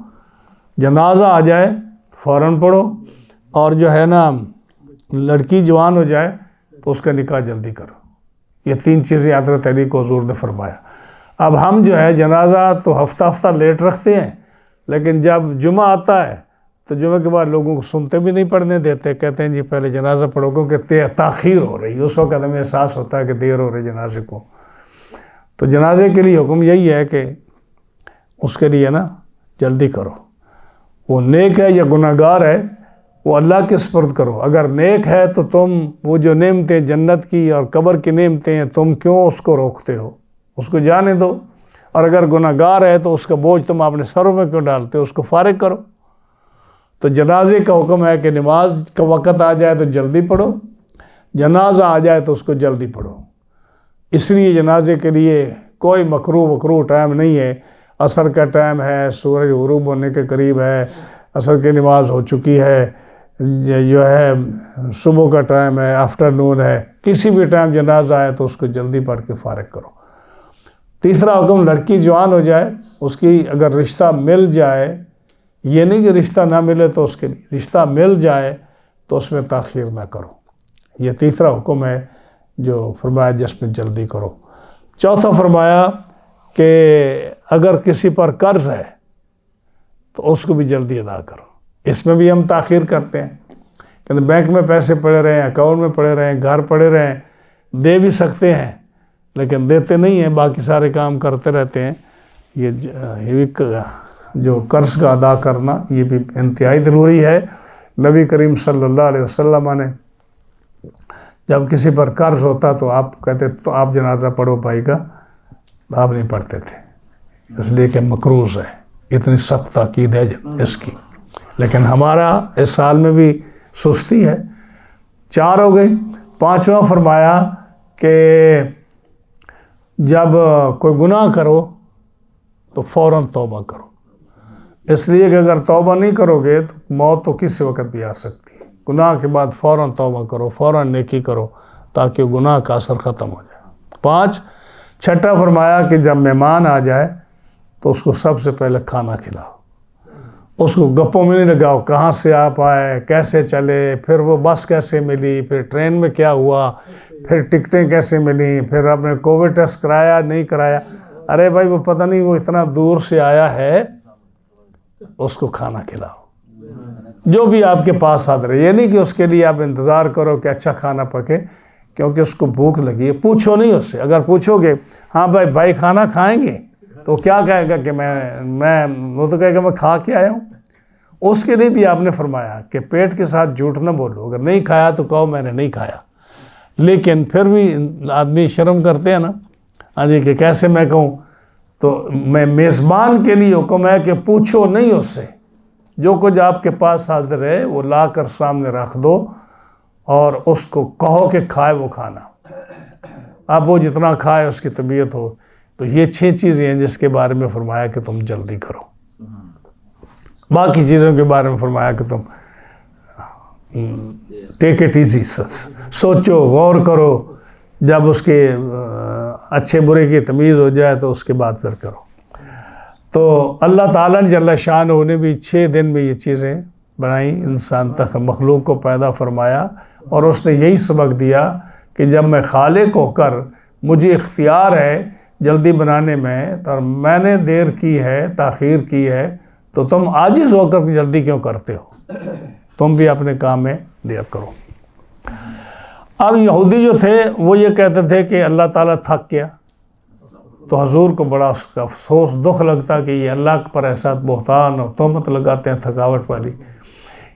جنازہ آ جائے فوراً پڑھو، اور جو ہے نا لڑکی جوان ہو جائے تو اس کا نکاح جلدی کرو۔ یہ 3 چیزیں حضرت علی کو حضور نے فرمایا۔ اب ہم جو ہے جنازہ تو ہفتہ ہفتہ لیٹ رکھتے ہیں، لیکن جب جمعہ آتا ہے تو جمعہ کے بعد لوگوں کو سنتے بھی نہیں پڑھنے دیتے، کہتے ہیں جی پہلے جنازہ پڑھو، کیونکہ تاخیر ہو رہی ہے، اس وقت ہمیں احساس ہوتا ہے کہ دیر ہو رہی جنازے کو۔ تو جنازے کے لیے حکم یہی ہے کہ اس کے لیے نا جلدی کرو، وہ نیک ہے یا گناہ گار ہے وہ اللہ کے سپرد کرو۔ اگر نیک ہے تو تم وہ جو نعمتیں جنت کی اور قبر کی نعمتیں ہیں تم کیوں اس کو روکتے ہو، اس کو جانے دو، اور اگر گناہ گار ہے تو اس کا بوجھ تم اپنے سروں میں کیوں ڈالتے ہو، اس کو فارغ کرو۔ تو جنازے کا حکم ہے کہ نماز کا وقت آ جائے تو جلدی پڑھو، جنازہ آ جائے تو اس کو جلدی پڑھو۔ اس لیے جنازے کے لیے کوئی مکروہ ٹائم نہیں ہے۔ عصر کا ٹائم ہے، سورج غروب ہونے کے قریب ہے، عصر کی نماز ہو چکی ہے، جو ہے صبح کا ٹائم ہے، آفٹر نون ہے، کسی بھی ٹائم جنازہ آئے تو اس کو جلدی پڑھ کے فارغ کرو۔ تیسرا حکم، لڑکی جوان ہو جائے، اس کی اگر رشتہ مل جائے، یہ نہیں کہ رشتہ نہ ملے تو اس کے لیے، رشتہ مل جائے تو اس میں تاخیر نہ کرو۔ یہ تیسرا حکم ہے جو فرمایا جس میں جلدی کرو۔ چوتھا فرمایا کہ اگر کسی پر قرض ہے تو اس کو بھی جلدی ادا کرو۔ اس میں بھی ہم تاخیر کرتے ہیں کہ بینک میں پیسے پڑے رہے ہیں، اکاؤنٹ میں پڑے رہے ہیں، گھر پڑے رہے ہیں، دے بھی سکتے ہیں لیکن دیتے نہیں ہیں، باقی سارے کام کرتے رہتے ہیں۔ یہ بھی جو قرض کا ادا کرنا یہ بھی انتہائی ضروری ہے۔ نبی کریم صلی اللہ علیہ وسلم نے جب کسی پر قرض ہوتا تو آپ کہتے تو آپ جنازہ پڑھو بھائی کا، آپ نہیں پڑھتے تھے، اس لیے کہ مقروض ہے، اتنی سخت تاکید ہے اس کی۔ لیکن ہمارا اس سال میں بھی سستی ہے۔ 4 ہو گئی۔ 5واں فرمایا کہ جب کوئی گناہ کرو تو فوراً توبہ کرو، اس لیے کہ اگر توبہ نہیں کرو گے تو موت تو کسی وقت بھی آ سکتی ہے۔ گناہ کے بعد فوراً توبہ کرو، فوراً نیکی کرو تاکہ گناہ کا اثر ختم ہو جائے۔ 6 فرمایا کہ جب مہمان آ جائے تو اس کو سب سے پہلے کھانا کھلاؤ، اس کو گپوں میں نہیں لگاؤ، کہاں سے آپ آئے، کیسے چلے، پھر وہ بس کیسے ملی، پھر ٹرین میں کیا ہوا، پھر ٹکٹیں کیسے ملی، پھر آپ نے کووڈ ٹیسٹ کرایا نہیں کرایا۔ ارے بھائی وہ پتہ نہیں وہ اتنا دور سے آیا ہے، اس کو کھانا کھلاؤ جو بھی آپ کے پاس حاضر ہے۔ یہ نہیں کہ اس کے لیے آپ انتظار کرو کہ اچھا کھانا پکے، کیونکہ اس کو بھوک لگی ہے۔ پوچھو نہیں اس سے، اگر پوچھو گے ہاں بھائی کھانا کھائیں گے تو کیا کہے گا کہ وہ تو کہے گا میں کھا کے آیا ہوں۔ اس کے لیے بھی آپ نے فرمایا کہ پیٹ کے ساتھ جھوٹ نہ بولو، اگر نہیں کھایا تو کہو میں نے نہیں کھایا، لیکن پھر بھی آدمی شرم کرتے ہیں نا، ہاں جی کہ کیسے میں کہوں، تو میں میزبان کے لیے حکم ہے کہ پوچھو نہیں اس سے، جو کچھ آپ کے پاس حاضر ہے وہ لا کر سامنے رکھ دو اور اس کو کہو کہ کھائے وہ کھانا۔ اب وہ جتنا کھائے اس کی طبیعت ہو. تو یہ 6 چیزیں ہیں جس کے بارے میں فرمایا کہ تم جلدی کرو. باقی چیزوں کے بارے میں فرمایا کہ تم ٹیک اٹ ایزی، سوچو، غور کرو، جب اس کے اچھے برے کی تمیز ہو جائے تو اس کے بعد پھر کرو. تو اللہ تعالیٰ نے جل شانہ نے بھی 6 دن میں یہ چیزیں بنائیں، انسان تک مخلوق کو پیدا فرمایا، اور اس نے یہی سبق دیا کہ جب میں خالق ہو کر مجھے اختیار ہے جلدی بنانے میں، تو میں نے دیر کی ہے، تاخیر کی ہے، تو تم عاجز ہو کر جلدی کیوں کرتے ہو؟ تم بھی اپنے کام میں دیر کرو. اب یہودی جو تھے وہ یہ کہتے تھے کہ اللہ تعالیٰ تھک گیا، تو حضور کو بڑا اس کا افسوس، دکھ لگتا کہ یہ اللہ پر ایسا بہتان اور تہمت لگاتے ہیں تھکاوٹ والی.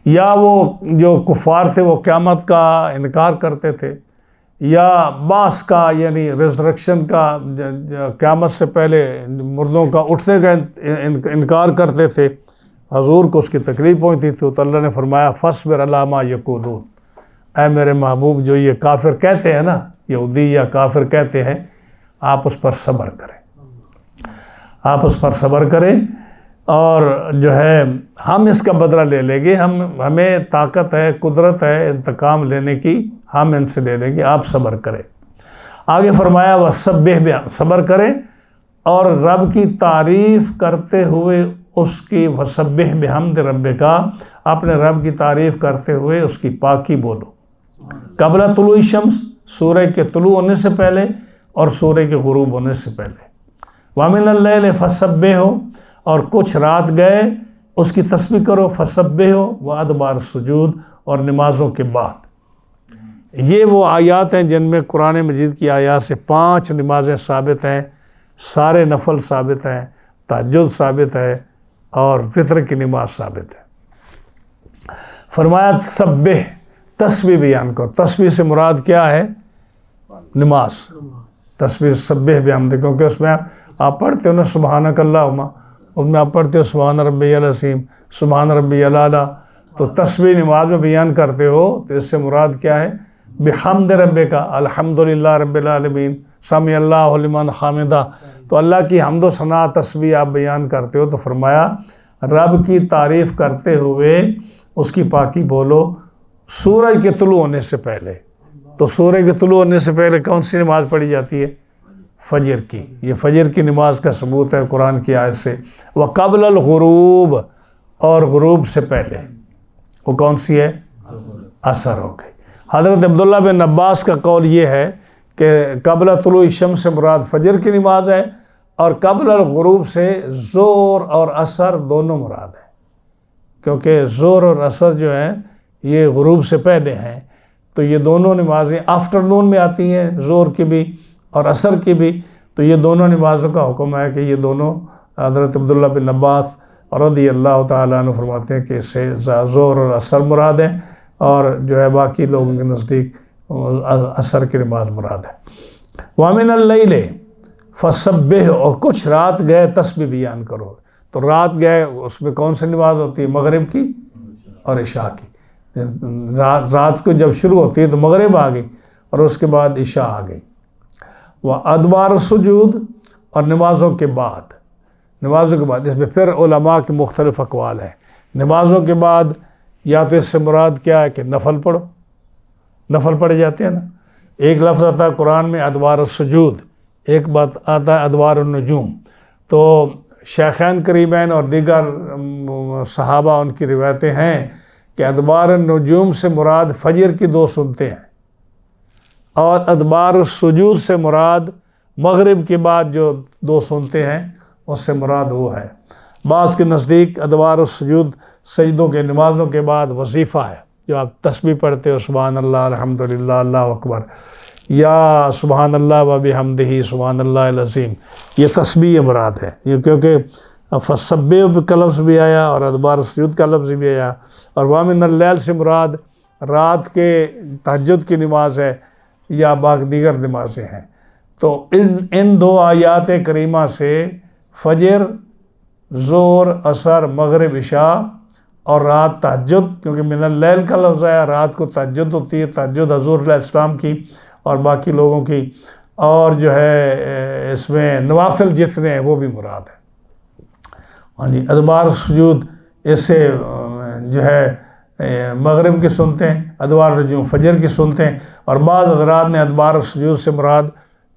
یا وہ جو کفار تھے وہ قیامت کا انکار کرتے تھے، یا بعث کا یعنی ریزریکشن کا، قیامت سے پہلے مردوں کا اٹھنے کا انکار کرتے تھے. حضور کو اس کی تکلیف پہنچتی تھی، تو اللہ نے فرمایا فاصبر علی ما یقولون، اے میرے محبوب جو یہ کافر کہتے ہیں نا، یہودی یا کافر کہتے ہیں، آپ اس پر صبر کریں، آپ اس پر صبر کریں، اور جو ہے ہم اس کا بدلہ لے لیں گے. ہمیں طاقت ہے، قدرت ہے انتقام لینے کی، ہم ان سے لے لیں گے، آپ صبر کریں. آگے فرمایا وَسَبِّحْ، صبر کریں اور رب کی تعریف کرتے ہوئے اس کی، وَسَبِّحْ بِحَمْدِ رَبِّكَ، اپنے رب کی تعریف کرتے ہوئے اس کی پاکی بولو. قبل طلوع الشمس، سورج کے طلوع ہونے سے پہلے اور سورج کے غروب ہونے سے پہلے. وَمِنَ اللَّيْلِ فَسَبِّحْهُ، اور کچھ رات گئے اس کی تسبیح کرو. فَسَبِّحْهُ وَأَدْبَارَ السُّجُودِ، اور نمازوں کے بعد. یہ وہ آیات ہیں جن میں قرآن مجید کی آیات سے 5 نمازیں ثابت ہیں، سارے نفل ثابت ہیں، تہجد ثابت ہے، اور فطر کی نماز ثابت ہے. فرمایا سبح، تسبیح بیان کرو. تسبیح سے مراد کیا ہے؟ نماز. تسبیح سبح بحمدہ، کیونکہ اس میں آپ پڑھتے ہو نا سبحانک اللہم، اس میں آپ پڑھتے ہو سبحان ربی العظیم، سبحان ربی الاعلیٰ. تو تسبیح نماز میں بیان کرتے ہو، تو اس سے مراد کیا ہے؟ بحمد ربک، الحمدللہ رب العالمین، سمیع اللہ لمن حمدہ. تو اللہ کی حمد و ثنا تسبیح آپ بیان کرتے ہو. تو فرمایا رب کی تعریف کرتے ہوئے اس کی پاکی بولو سورج کے طلوع ہونے سے پہلے. تو سورج کے طلوع ہونے سے پہلے کون سی نماز پڑھی جاتی ہے؟ فجر کی. یہ فجر کی نماز کا ثبوت ہے قرآن کی آیت سے. وقبل الغروب، اور غروب سے پہلے وہ کون سی ہے؟ عصر ہو گئی. حضرت عبداللہ بن عباس کا قول یہ ہے کہ قبل طلوع الشمس سے مراد فجر کی نماز ہے، اور قبل الغروب سے ظہر اور عصر دونوں مراد ہیں، کیونکہ ظہر اور عصر جو ہیں یہ غروب سے پہلے ہیں. تو یہ دونوں نمازیں آفٹرنون میں آتی ہیں، ظہر کی بھی اور عصر کی بھی. تو یہ دونوں نمازوں کا حکم ہے کہ یہ دونوں، حضرت عبداللہ بن عباس رضی اللہ تعالیٰ عنہ فرماتے ہیں کہ اس سے ظہر اور عصر مراد ہیں، اور جو ہے باقی لوگوں کے نزدیک عصر کی نماز مراد ہے. وَمِنَ اللَّيْلِ فَسَبِّحْ، اور کچھ رات گئے تسبیح بیان کرو. تو رات گئے اس میں کون سی نماز ہوتی ہے؟ مغرب کی اور عشاء کی. رات کو جب شروع ہوتی ہے تو مغرب آ گئی، اور اس کے بعد عشاء آ گئی. وَأَدْبَارَ السُّجُودِ، اور نمازوں کے بعد. نمازوں کے بعد اس میں پھر علماء کے مختلف اقوال ہیں. نمازوں کے بعد یا تو اس سے مراد کیا ہے کہ نفل پڑھو، نفل پڑھے جاتے ہیں نا. ایک لفظ آتا ہے قرآن میں ادوار السجود، ایک بات آتا ہے ادوار النجوم. تو شیخین کریمین اور دیگر صحابہ ان کی روایتیں ہیں کہ ادوار النجوم سے مراد فجر کی 2 سنتیں ہیں، اور ادوار السجود سے مراد مغرب کے بعد جو 2 سنتیں ہیں اس سے مراد وہ ہے. بعض کے نزدیک ادوار السجود سجدوں کے نمازوں کے بعد وظیفہ ہے، جو آپ تسبیح پڑھتے ہو سبحان اللہ الحمدللہ اللہ اکبر، یا سبحان اللہ و بحمدہ سبحان اللہ العظیم. یہ تسبیح مراد ہے، یہ کیونکہ فسبح کا لفظ بھی آیا اور ادبار السجود کا لفظ بھی آیا. اور وَمِنَ اللیل سے مراد رات کے تہجد کی نماز ہے یا باقی دیگر نمازیں ہیں. تو ان 2 آیات کریمہ سے فجر، ظہر، عصر، مغرب، عشاء اور رات تہجد، کیونکہ من اللیل کا لفظ آیا، رات کو تہجد ہوتی ہے، تہجد حضور علیہ السلام کی اور باقی لوگوں کی. اور جو ہے اس میں نوافل جتنے ہیں وہ بھی مراد ہیں. ہاں جی ادوار سجود اس سے جو ہے مغرب کی سنتیں، ادوار رجوع فجر کی سنتیں، اور بعض حضرات نے ادوار سجود سے مراد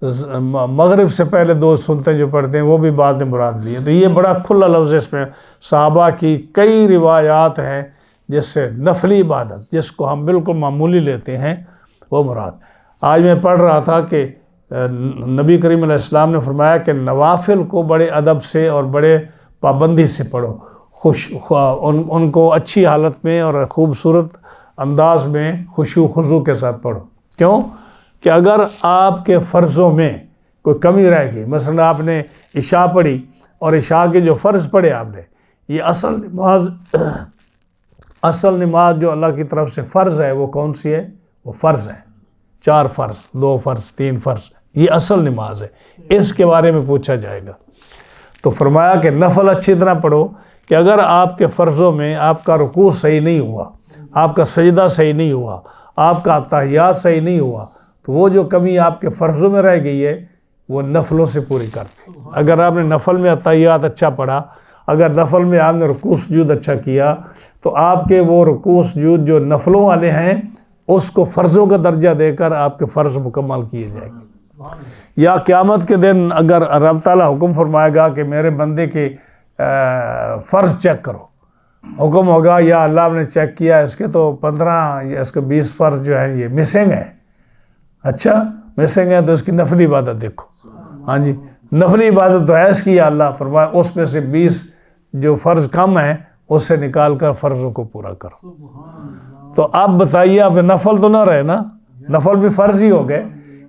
مغرب سے پہلے 2 سنتیں جو پڑھتے ہیں وہ بھی بعض نے مراد لی ہیں. تو یہ بڑا کھلا لفظ ہے. اس میں صحابہ کی کئی روایات ہیں جس سے نفلی عبادت جس کو ہم بالکل معمولی لیتے ہیں وہ مراد. آج میں پڑھ رہا تھا کہ نبی کریم علیہ السلام نے فرمایا کہ نوافل کو بڑے ادب سے اور بڑے پابندی سے پڑھو، ان کو اچھی حالت میں اور خوبصورت انداز میں خشوع خضوع کے ساتھ پڑھو. کیوں کہ اگر آپ کے فرضوں میں کوئی کمی رہ گئی، مثلا آپ نے عشاء پڑھی اور عشاء کے جو فرض پڑھے آپ نے، یہ اصل نماز جو اللہ کی طرف سے فرض ہے وہ کون سی ہے؟ وہ فرض ہے. 4 فرض، 2 فرض، 3 فرض، یہ اصل نماز ہے. اس کے بارے میں پوچھا جائے گا. تو فرمایا کہ نفل اچھی طرح پڑھو کہ اگر آپ کے فرضوں میں آپ کا رکوع صحیح نہیں ہوا، آپ کا سجدہ صحیح نہیں ہوا، آپ کا تحیات صحیح نہیں ہوا، تو وہ جو کمی آپ کے فرضوں میں رہ گئی ہے وہ نفلوں سے پوری کر دیں. اگر آپ نے نفل میں تحیات اچھا پڑھا، اگر نفل میں آپ نے رکوع سجود اچھا کیا، تو آپ کے وہ رکوع سجود جو نفلوں والے ہیں اس کو فرضوں کا درجہ دے کر آپ کے فرض مکمل کیے جائیں گے. یا قیامت کے دن اگر رب تعالیٰ حکم فرمائے گا کہ میرے بندے کے فرض چیک کرو، حکم ہوگا یا اللہ نے چیک کیا اس کے تو 15 یا اس کے 20 فرض جو ہیں یہ مسنگ ہیں. اچھا مسنگ ہے تو اس کی نفلی عبادت دیکھو. ہاں جی نفلی عبادت تو ایس کی یا اللہ فرمایا اس میں سے 20 جو فرض کم ہیں اس سے نکال کر فرضوں کو پورا کرو. تو آپ بتائیے اب نفل تو نہ رہے نا، نفل بھی فرض ہی ہو گئے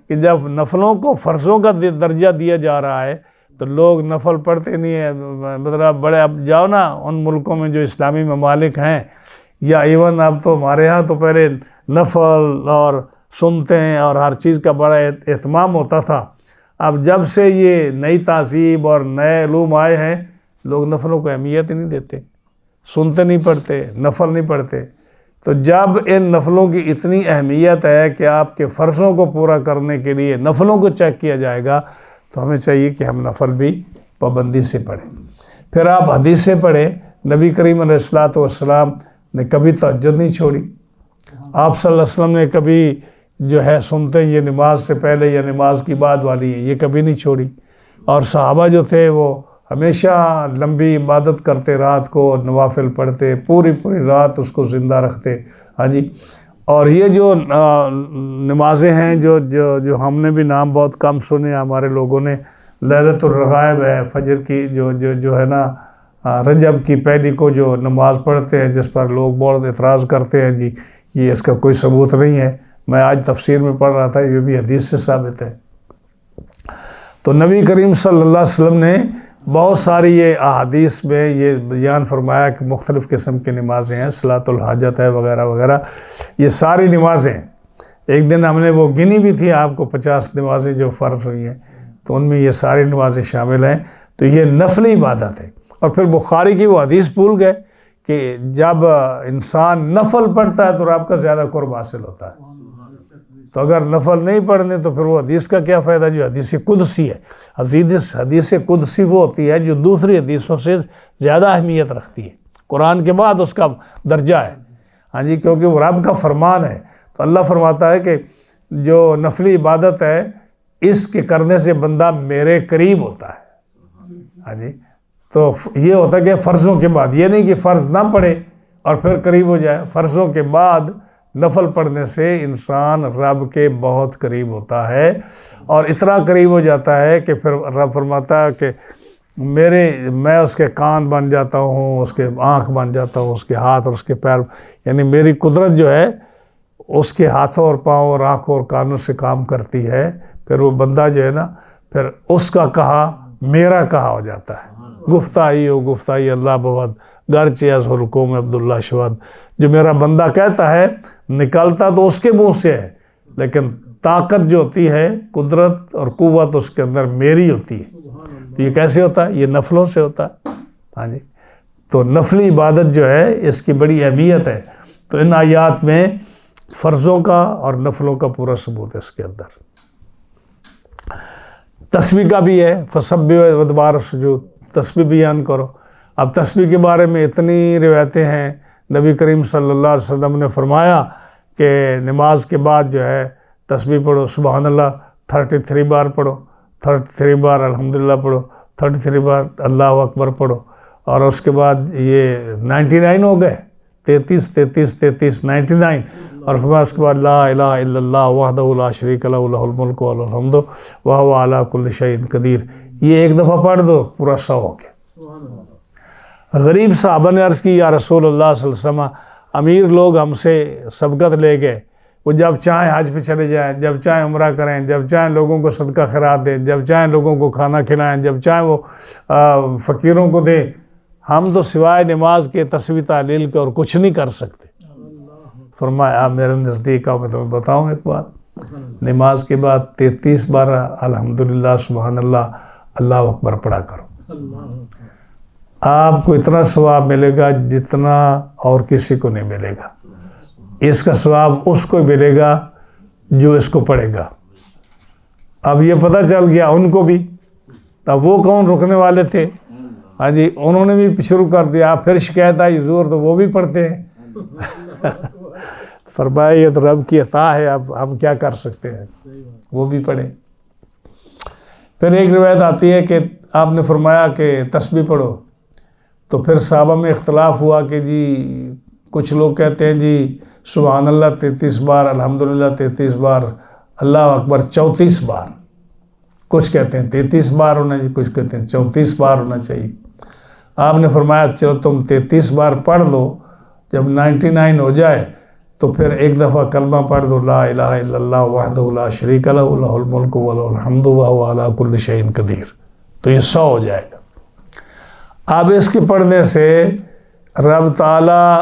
کہ جب نفلوں کو فرضوں کا درجہ دیا جا رہا ہے تو لوگ نفل پڑھتے نہیں ہیں. مطلب بڑے اب جاؤ نا ان ملکوں میں جو اسلامی ممالک ہیں، یا ایون اب تو ہمارے ہاں تو پہلے نفل اور سنتیں اور ہر چیز کا بڑا اہتمام ہوتا تھا. اب جب سے یہ نئی تہذیب اور نئے علوم آئے ہیں لوگ نفلوں کو اہمیت ہی نہیں دیتے، سنتے نہیں پڑھتے، نفل نہیں پڑھتے. تو جب ان نفلوں کی اتنی اہمیت ہے کہ آپ کے فرضوں کو پورا کرنے کے لیے نفلوں کو چیک کیا جائے گا تو ہمیں چاہیے کہ ہم نفل بھی پابندی سے پڑھیں. پھر آپ حدیثیں پڑھیں. نبی کریم علیہ السلام نے کبھی تہجد نہیں چھوڑی. آپ صلی اللہ علیہ وسلم نے کبھی جو ہے سنتے یہ نماز سے پہلے یا نماز کی بعد والی ہے یہ کبھی نہیں چھوڑی. اور صحابہ جو تھے وہ ہمیشہ لمبی عبادت کرتے، رات کو نوافل پڑھتے، پوری رات اس کو زندہ رکھتے. ہاں جی اور یہ جو نمازیں ہیں جو ہم نے بھی نام بہت کم سنے، ہمارے لوگوں نے لیلۃ الرغائب ہے، فجر کی جو ہے نا رجب کی پہلی کو جو نماز پڑھتے ہیں جس پر لوگ بہت اعتراض کرتے ہیں جی یہ اس کا کوئی ثبوت نہیں ہے. میں آج تفسیر میں پڑھ رہا تھا یہ بھی حدیث سے ثابت ہے. تو نبی کریم صلی اللہ علیہ وسلم نے بہت ساری یہ احادیث میں یہ بیان فرمایا کہ مختلف قسم کی نمازیں ہیں، صلاۃ الحاجت ہے وغیرہ وغیرہ. یہ ساری نمازیں ایک دن ہم نے وہ گنی بھی تھی آپ کو 50 نمازیں جو فرض ہوئی ہیں تو ان میں یہ ساری نمازیں شامل ہیں. تو یہ نفلی عبادت ہے. اور پھر بخاری کی وہ حدیث بھول گئے کہ جب انسان نفل پڑھتا ہے تو رب کا زیادہ قرب حاصل ہوتا ہے. تو اگر نفل نہیں پڑھنے تو پھر وہ حدیث کا کیا فائدہ جو حدیث قدسی ہے. حدیث قدسی وہ ہوتی ہے جو دوسری حدیثوں سے زیادہ اہمیت رکھتی ہے، قرآن کے بعد اس کا درجہ ہے. ہاں جی کیونکہ وہ رب کا فرمان ہے. تو اللہ فرماتا ہے کہ جو نفلی عبادت ہے اس کے کرنے سے بندہ میرے قریب ہوتا ہے. ہاں جی تو یہ ہوتا ہے کہ فرضوں کے بعد، یہ نہیں کہ فرض نہ پڑھے اور پھر قریب ہو جائے. فرضوں کے بعد نفل پڑھنے سے انسان رب کے بہت قریب ہوتا ہے اور اتنا قریب ہو جاتا ہے کہ پھر رب فرماتا ہے کہ میں اس کے کان بن جاتا ہوں، اس کے آنکھ بن جاتا ہوں، اس کے ہاتھ اور اس کے پیر، یعنی میری قدرت جو ہے اس کے ہاتھوں اور پاؤں اور آنکھوں اور کانوں سے کام کرتی ہے. پھر وہ بندہ جو ہے نا پھر اس کا کہا میرا کہا ہو جاتا ہے. گفتائی اللہ بود گرچہ از حلقوم عبداللہ شود. جو میرا بندہ کہتا ہے نکلتا تو اس کے منہ سے ہے لیکن طاقت جو ہوتی ہے، قدرت اور قوت اس کے اندر میری ہوتی ہے. تو یہ کیسے ہوتا ہے؟ یہ نفلوں سے ہوتا ہے. ہاں جی تو نفلی عبادت جو ہے اس کی بڑی اہمیت ہے. تو ان آیات میں فرضوں کا اور نفلوں کا پورا ثبوت ہے اس کے اندر. تسبیح کا بھی ہے، فسبح وادبار السجود، تسبیح بیان کرو۔ اب تسبیح کے بارے میں اتنی روایتیں ہیں، نبی کریم صلی اللہ علیہ وسلم نے فرمایا کہ نماز کے بعد جو ہے تسبیح پڑھو، سبحان اللہ 33 بار پڑھو، 33 بار الحمدللہ پڑھو، 33 بار اللہ اکبر پڑھو، اور اس کے بعد یہ 99 ہو گئے، 33 33 33 99، اور فرمایا اس کے بعد لا الہ الا اللہ وحدہ لا شریک لہ لہ الملک و لہ الحمد وہو علی کل شیء قدیر، یہ ایک دفعہ پڑھ دو پورا 100 ہو گیا۔ غریب صحابہ نے عرض کی یا رسول اللہ صلی اللہ علیہ وسلم، امیر لوگ ہم سے سبقت لے گئے، وہ جب چاہیں حج پہ چلے جائیں، جب چاہیں عمرہ کریں، جب چاہیں لوگوں کو صدقہ خیرات دیں، جب چاہیں لوگوں کو کھانا کھلائیں، جب چاہیں وہ فقیروں کو دیں، ہم تو سوائے نماز کے تسبیح تحلیل کے اور کچھ نہیں کر سکتے۔ فرمایا آپ میرے نزدیک آؤ، میں تمہیں بتاؤں ایک بات، نماز کے بعد 33 بار الحمدللہ سبحان اللہ اللہ اکبر پڑھا کرو، آپ کو اتنا ثواب ملے گا جتنا اور کسی کو نہیں ملے گا۔ اس کا ثواب اس کو ملے گا جو اس کو پڑھے گا۔ اب یہ پتہ چل گیا ان کو بھی، تب وہ کون رکنے والے تھے، ہاں جی انہوں نے بھی شروع کر دیا، پھر شکایت آئی حضور تو وہ بھی پڑھتے ہیں۔ فرمایا یہ تو رب کی عطا ہے، اب ہم کیا کر سکتے ہیں، وہ بھی پڑھے۔ پھر ایک روایت آتی ہے کہ آپ نے فرمایا کہ تسبیح پڑھو، تو پھر صحابہ میں اختلاف ہوا کہ جی کچھ لوگ کہتے ہیں جی سبحان اللہ 33 بار، الحمدللہ 33 بار، اللہ اکبر 34 بار، کچھ کہتے ہیں 33 بار ہونا چاہیے، کچھ کہتے ہیں 34 بار ہونا چاہیے۔ آپ نے فرمایا چلو تم 33 بار پڑھ لو، جب 99 ہو جائے تو پھر ایک دفعہ کلمہ پڑھ دو لا الہ الا اللہ وحدہ لا شریک لہ لہ الملک و لہ الحمد وہو علی کل شیء قدیر، تو یہ 100 ہو جائے گا۔ اب اس کے پڑھنے سے رب تعالیٰ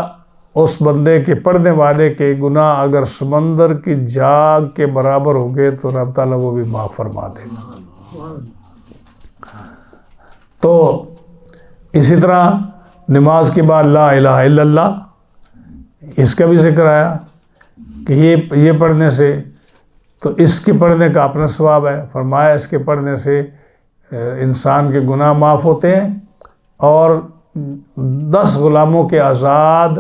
اس بندے کے پڑھنے والے کے گناہ اگر سمندر کی جھاگ کے برابر ہو گئے تو رب تعالیٰ وہ بھی معاف فرما دے گا۔ تو اسی طرح نماز کے بعد لا الہ الا اللہ، اس کا بھی ذکر آیا کہ یہ پڑھنے سے، تو اس کے پڑھنے کا اپنا ثواب ہے۔ فرمایا اس کے پڑھنے سے انسان کے گناہ معاف ہوتے ہیں اور 10 غلاموں کے آزاد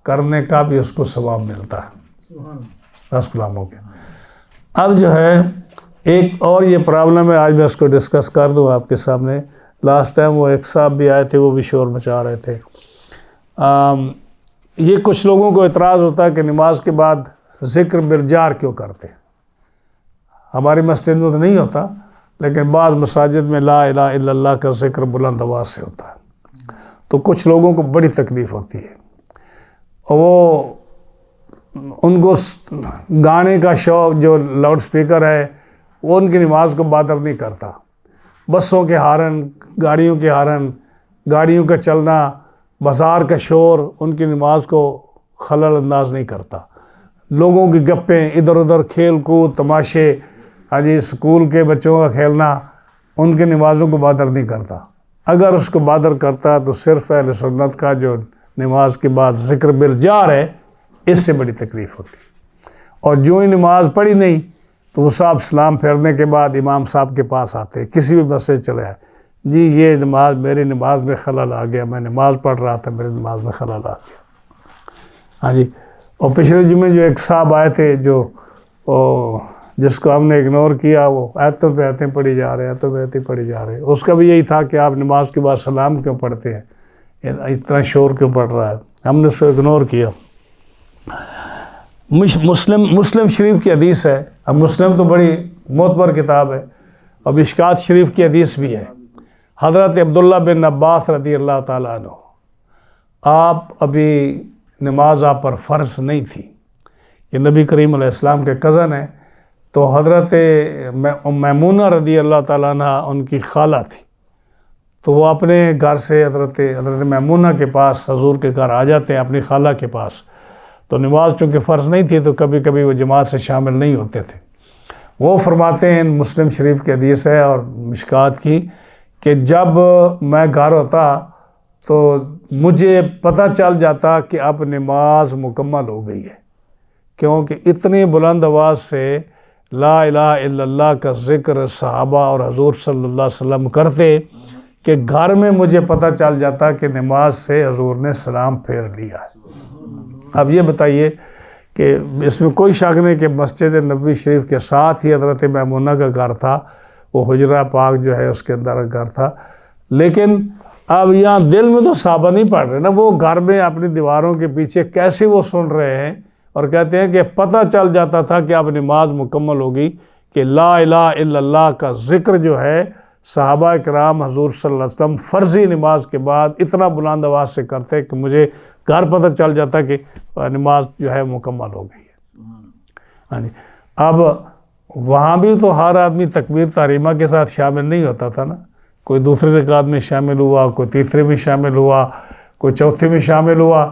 کرنے کا بھی اس کو ثواب ملتا ہے، 10 غلاموں کے۔ اب جو ہے ایک اور یہ پرابلم ہے، آج میں اس کو ڈسکس کر دوں آپ کے سامنے۔ لاسٹ ٹائم وہ ایک صاحب بھی آئے تھے، وہ بھی شور مچا رہے تھے۔ یہ کچھ لوگوں کو اعتراض ہوتا ہے کہ نماز کے بعد ذکر بالجار کیوں کرتے ہیں؟ ہماری مسجد میں تو نہیں ہوتا، لیکن بعض مساجد میں لا الہ الا اللہ کا ذکر بلند آواز سے ہوتا ہے، تو کچھ لوگوں کو بڑی تکلیف ہوتی ہے، اور وہ ان کو گانے کا شوق، جو لاؤڈ سپیکر ہے وہ ان کی نماز کو باتر نہیں کرتا۔ بسوں کے ہارن، گاڑیوں کے ہارن، گاڑیوں کا چلنا، بازار کا شور ان کی نماز کو خلل انداز نہیں کرتا۔ لوگوں کی گپیں، ادھر ادھر کھیل کود، تماشے، ہاں جی اسکول کے بچوں کا کھیلنا ان کی نمازوں کو باتر نہیں کرتا۔ اگر اس کو باتر کرتا تو صرف اہل سنت کا جو نماز کے بعد ذکر بالجار ہے، اس سے بڑی تکلیف ہوتی ہے۔ اور جو ہی نماز پڑھی نہیں تو وہ صاحب سلام پھیرنے کے بعد امام صاحب کے پاس آتے، کسی بھی مسجد چلے آئے، جی یہ نماز، میری نماز میں خلل آ گیا، میں نماز پڑھ رہا تھا میری نماز میں خلل آ گیا۔ ہاں جی، اور پچھلے جمعے جو ایک صاحب آئے تھے جو جس کو ہم نے اگنور کیا، وہ آیتوں پہ آیتیں پڑھی جا رہے ہیں، آیتوں پہ آیتیں پڑھی جا رہے ہیں، اس کا بھی یہی تھا کہ آپ نماز کے بعد سلام کیوں پڑھتے ہیں، اتنا شور کیوں پڑھ رہا ہے، ہم نے اس کو اگنور کیا۔ مسلم شریف کی حدیث ہے، اب مسلم تو بڑی معتبر کتاب ہے، اور مشکات شریف کی حدیث بھی ہے۔ حضرت عبداللہ بن عباس رضی اللہ تعالیٰ عنہ، آپ ابھی نماز آپ پر فرض نہیں تھی، یہ نبی کریم علیہ السلام کے کزن ہیں، تو حضرت میمونہ رضی اللہ تعالیٰ عنہ ان کی خالہ تھی، تو وہ اپنے گھر سے حضرت میمونہ کے پاس، حضور کے گھر آ جاتے ہیں اپنی خالہ کے پاس، تو نماز چونکہ فرض نہیں تھی تو کبھی کبھی وہ جماعت سے شامل نہیں ہوتے تھے۔ وہ فرماتے ہیں، مسلم شریف کی حدیث ہے اور مشکات کی، کہ جب میں گھر ہوتا تو مجھے پتہ چل جاتا کہ اب نماز مکمل ہو گئی ہے، کیونکہ اتنی بلند آواز سے لا الہ الا اللہ کا ذکر صحابہ اور حضور صلی اللہ علیہ وسلم کرتے کہ گھر میں مجھے پتہ چل جاتا کہ نماز سے حضور نے سلام پھیر لیا ہے۔ اب یہ بتائیے کہ اس میں کوئی شک نہیں کہ مسجد نبوی شریف کے ساتھ ہی حضرت میمونہ کا گھر تھا، وہ حجرہ پاک جو ہے اس کے اندر گھر تھا، لیکن اب یہاں دل میں تو صحابہ نہیں پڑھ رہے نا، وہ گھر میں اپنی دیواروں کے پیچھے کیسے وہ سن رہے ہیں اور کہتے ہیں کہ پتہ چل جاتا تھا کہ اب نماز مکمل ہوگی کہ لا الہ الا اللہ کا ذکر جو ہے صحابہ کرام حضور صلی اللہ علیہ وسلم فرضی نماز کے بعد اتنا بلند آواز سے کرتے کہ مجھے گھر پتہ چل جاتا کہ نماز جو ہے مکمل ہو گئی ہے۔ ہاں جی، اب وہاں بھی تو ہر آدمی تکبیر تحریمہ کے ساتھ شامل نہیں ہوتا تھا نا، کوئی دوسری رکعت میں شامل ہوا، کوئی تیسرے میں شامل ہوا، کوئی چوتھے میں شامل ہوا۔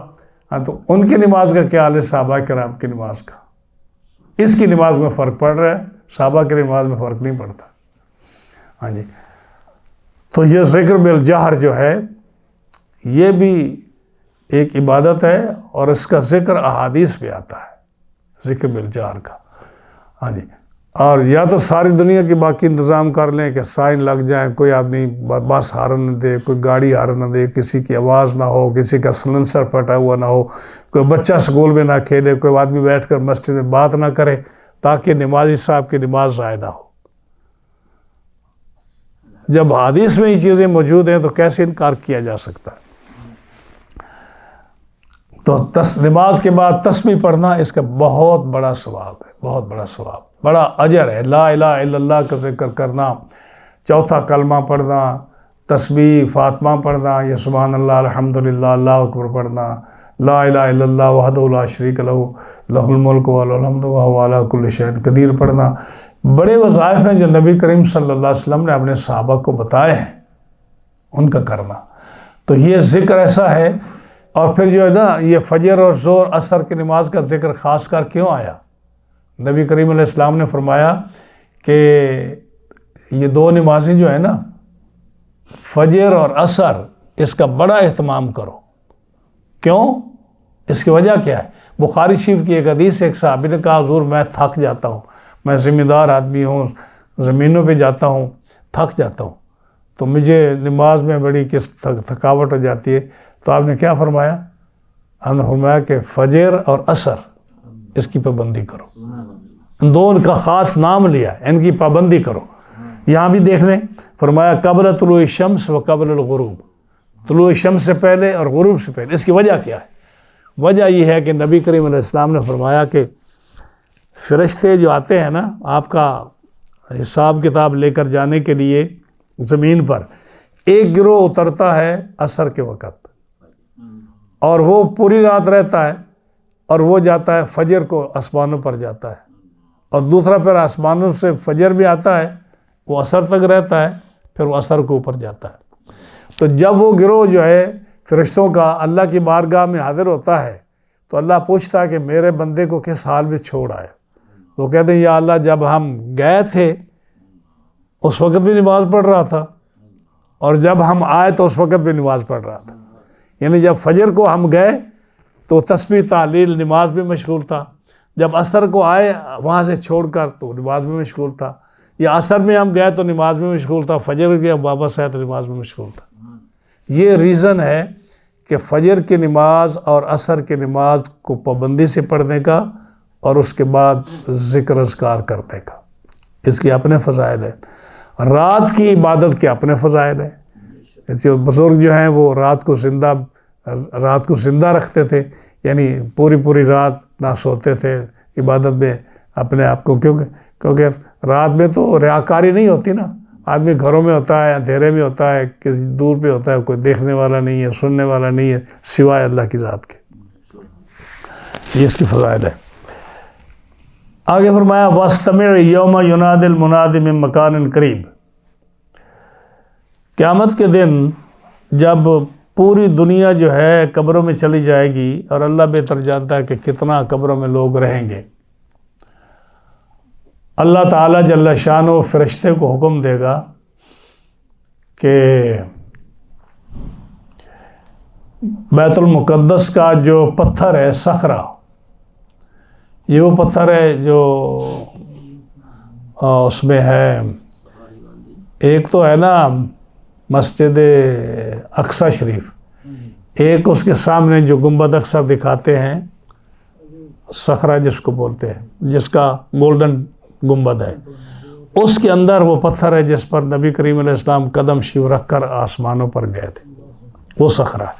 ہاں، تو ان کی نماز کا کیا حال ہے صحابہ کرام کی نماز کا؟ اس کی نماز میں فرق پڑ رہا ہے، صحابہ کی نماز میں فرق نہیں پڑتا۔ ہاں جی، تو یہ ذکر بالجہر جو ہے یہ بھی ایک عبادت ہے، اور اس کا ذکر احادیث میں آتا ہے ذکر بالجہر کا۔ ہاں جی، اور یا تو ساری دنیا کی باقی انتظام کر لیں کہ سائن لگ جائیں، کوئی آدمی بس ہارن نہ دے، کوئی گاڑی ہارن نہ دے، کسی کی آواز نہ ہو، کسی کا سلنسر پھٹا ہوا نہ ہو، کوئی بچہ سکول میں نہ کھیلے، کوئی آدمی بیٹھ کر مسجد میں بات نہ کرے تاکہ نمازی صاحب کی نماز ضائع نہ ہو۔ جب حدیث میں یہ چیزیں موجود ہیں تو کیسے انکار کیا جا سکتا ہے؟ تو نماز کے بعد تسبیح پڑھنا اس کا بہت بڑا ثواب ہے، بہت بڑا ثواب، بڑا اجر ہے۔ لا الہ الا اللہ کا ذکر کرنا، چوتھا کلمہ پڑھنا، تسبیح فاطمہ پڑھنا، یا سبحان اللہ الحمدللہ اللہ اکبر پڑھنا، لا الہ الا اللہ وحدہ لا شریک لہ لہ الملک ولہ الحمد وہو علی کل شیء قدیر پڑھنا، بڑے وظائف ہیں جو نبی کریم صلی اللہ علیہ وسلم نے اپنے صحابہ کو بتائے ہیں، ان کا کرنا۔ تو یہ ذکر ایسا ہے۔ اور پھر جو ہے نا یہ فجر اور ظہر عصر کی نماز کا ذکر خاص کر کیوں آیا؟ نبی کریم علیہ السلام نے فرمایا کہ یہ دو نمازیں جو ہے نا فجر اور عصر، اس کا بڑا اہتمام کرو۔ کیوں؟ اس کی وجہ کیا ہے؟ بخاری شریف کی ایک حدیث، ایک صحابی نے کہا حضور میں تھک جاتا ہوں، میں ذمہ دار آدمی ہوں، زمینوں پہ جاتا ہوں، تھک جاتا ہوں، تو مجھے نماز میں بڑی تھکاوٹ ہو جاتی ہے۔ تو آپ نے کیا فرمایا؟ آپ نے فرمایا کہ فجر اور عصر اس کی پابندی کرو۔ ان دونوں کا خاص نام لیا، ان کی پابندی کرو۔ یہاں بھی دیکھ لیں، فرمایا قبل طلوع الشمس و قبل الغروب، طلوع شمس سے پہلے اور غروب سے پہلے۔ اس کی وجہ کیا ہے؟ وجہ یہ ہے کہ نبی کریم علیہ السلام نے فرمایا کہ فرشتے جو آتے ہیں نا آپ کا حساب کتاب لے کر جانے کے لیے زمین پر، ایک گروہ اترتا ہے عصر کے وقت اور وہ پوری رات رہتا ہے، اور وہ جاتا ہے فجر کو آسمانوں پر جاتا ہے، اور دوسرا پھر آسمانوں سے فجر بھی آتا ہے، وہ عصر تک رہتا ہے، پھر وہ عصر کو اوپر جاتا ہے۔ تو جب وہ گروہ جو ہے فرشتوں کا اللہ کی بارگاہ میں حاضر ہوتا ہے تو اللہ پوچھتا ہے کہ میرے بندے کو کس حال میں چھوڑ آئے؟ وہ کہتے ہیں یا اللہ جب ہم گئے تھے اس وقت بھی نماز پڑھ رہا تھا، اور جب ہم آئے تو اس وقت بھی نماز پڑھ رہا تھا۔ یعنی جب فجر کو ہم گئے تو تسبیح تحلیل نماز میں مشغول تھا، جب عصر کو آئے وہاں سے چھوڑ کر تو نماز میں مشغول تھا، یا عصر میں ہم گئے تو نماز میں مشغول تھا، فجر کے واپس آئے تو نماز میں مشغول تھا۔ یہ ریزن ہے کہ فجر کی نماز اور عصر کی نماز کو پابندی سے پڑھنے کا اور اس کے بعد ذکر اذکار کرنے کا، اس کی اپنے فضائل ہیں۔ رات کی عبادت کے اپنے فضائل ہیں۔ جو بزرگ جو ہیں وہ رات کو زندہ رکھتے تھے، یعنی پوری رات نہ سوتے تھے عبادت میں اپنے آپ کو، کیونکہ رات میں تو ریاکاری نہیں ہوتی نا، آدمی گھروں میں ہوتا ہے، اندھیرے میں ہوتا ہے، کسی دور پہ ہوتا ہے، کوئی دیکھنے والا نہیں ہے، سننے والا نہیں ہے سوائے اللہ کی ذات کے۔ یہ اس کی فضائل ہے۔ آگے فرمایا وَاسْتَمِعْ يَوْمَ يُنَادِ الْمُنَادِ مِن مَكَانٍ قَرِيبٍ، قیامت کے دن جب پوری دنیا جو ہے قبروں میں چلی جائے گی، اور اللہ بہتر جانتا ہے کہ کتنا قبروں میں لوگ رہیں گے، اللہ تعالیٰ جل شانہ فرشتے کو حکم دے گا کہ بیت المقدس کا جو پتھر ہے صخرہ، یہ وہ پتھر ہے جو اس میں ہے ایک تو ہے نا مسجد اقصی شریف، ایک اس کے سامنے جو گنبد اقصی دکھاتے ہیں صخرہ جس کو بولتے ہیں، جس کا گولڈن گنبد ہے، اس کے اندر وہ پتھر ہے جس پر نبی کریم علیہ السلام قدم شیو رکھ کر آسمانوں پر گئے تھے، وہ صخرہ ہے۔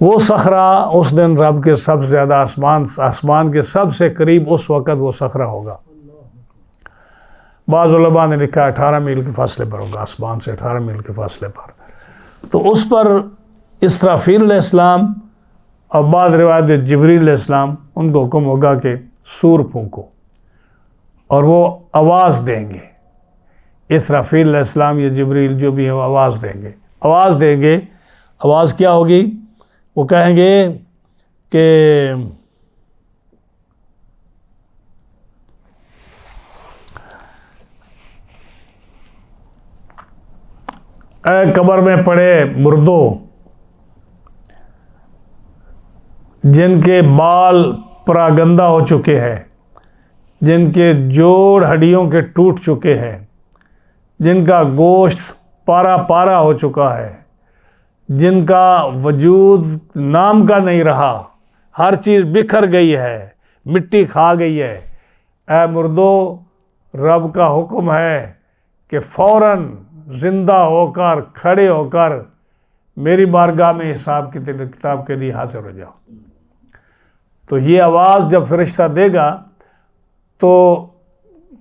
وہ صخرہ اس دن رب کے سب سے زیادہ آسمان کے سب سے قریب اس وقت وہ صخرہ ہوگا۔ بعض علماء نے لکھا 18 میل کے فاصلے پر ہوگا، آسمان سے 18 میل کے فاصلے پر۔ تو اس پر اسرافیل علیہ السلام اور بعض روایت میں جبریل علیہ السلام، ان کو حکم ہوگا کہ سور پھونکو، اور وہ آواز دیں گے۔ اسرافیل علیہ السلام یا جبریل جو بھی ہے وہ آواز دیں گے۔ آواز کیا ہوگی؟ وہ کہیں گے کہ اے قبر میں پڑے مردو، جن کے بال پراگندہ ہو چکے ہیں، جن کے جوڑ ہڈیوں کے ٹوٹ چکے ہیں، جن کا گوشت پارا پارا ہو چکا ہے، جن کا وجود نام کا نہیں رہا، ہر چیز بکھر گئی ہے، مٹی کھا گئی ہے، اے مردو، رب کا حکم ہے کہ فوراً زندہ ہو کر کھڑے ہو کر میری بارگاہ میں حساب کی کتاب کے لیے حاضر ہو جاؤ۔ تو یہ آواز جب فرشتہ دے گا تو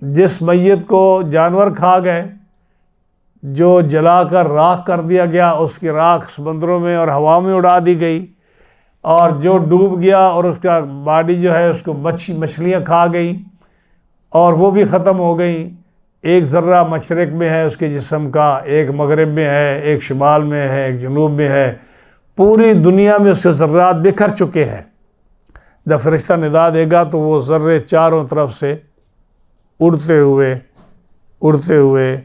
جس میت کو جانور کھا گئے، جو جلا کر راکھ کر دیا گیا، اس کی راکھ سمندروں میں اور ہوا میں اڑا دی گئی، اور جو ڈوب گیا اور اس کا باڈی جو ہے اس کو مچھلیاں کھا گئیں اور وہ بھی ختم ہو گئیں۔ ایک ذرہ مشرق میں ہے اس کے جسم کا، ایک مغرب میں ہے، ایک شمال میں ہے، ایک جنوب میں ہے، پوری دنیا میں اس کے ذرات بکھر چکے ہیں۔ جب فرشتہ ندا دے گا تو وہ ذرے چاروں طرف سے اڑتے ہوئے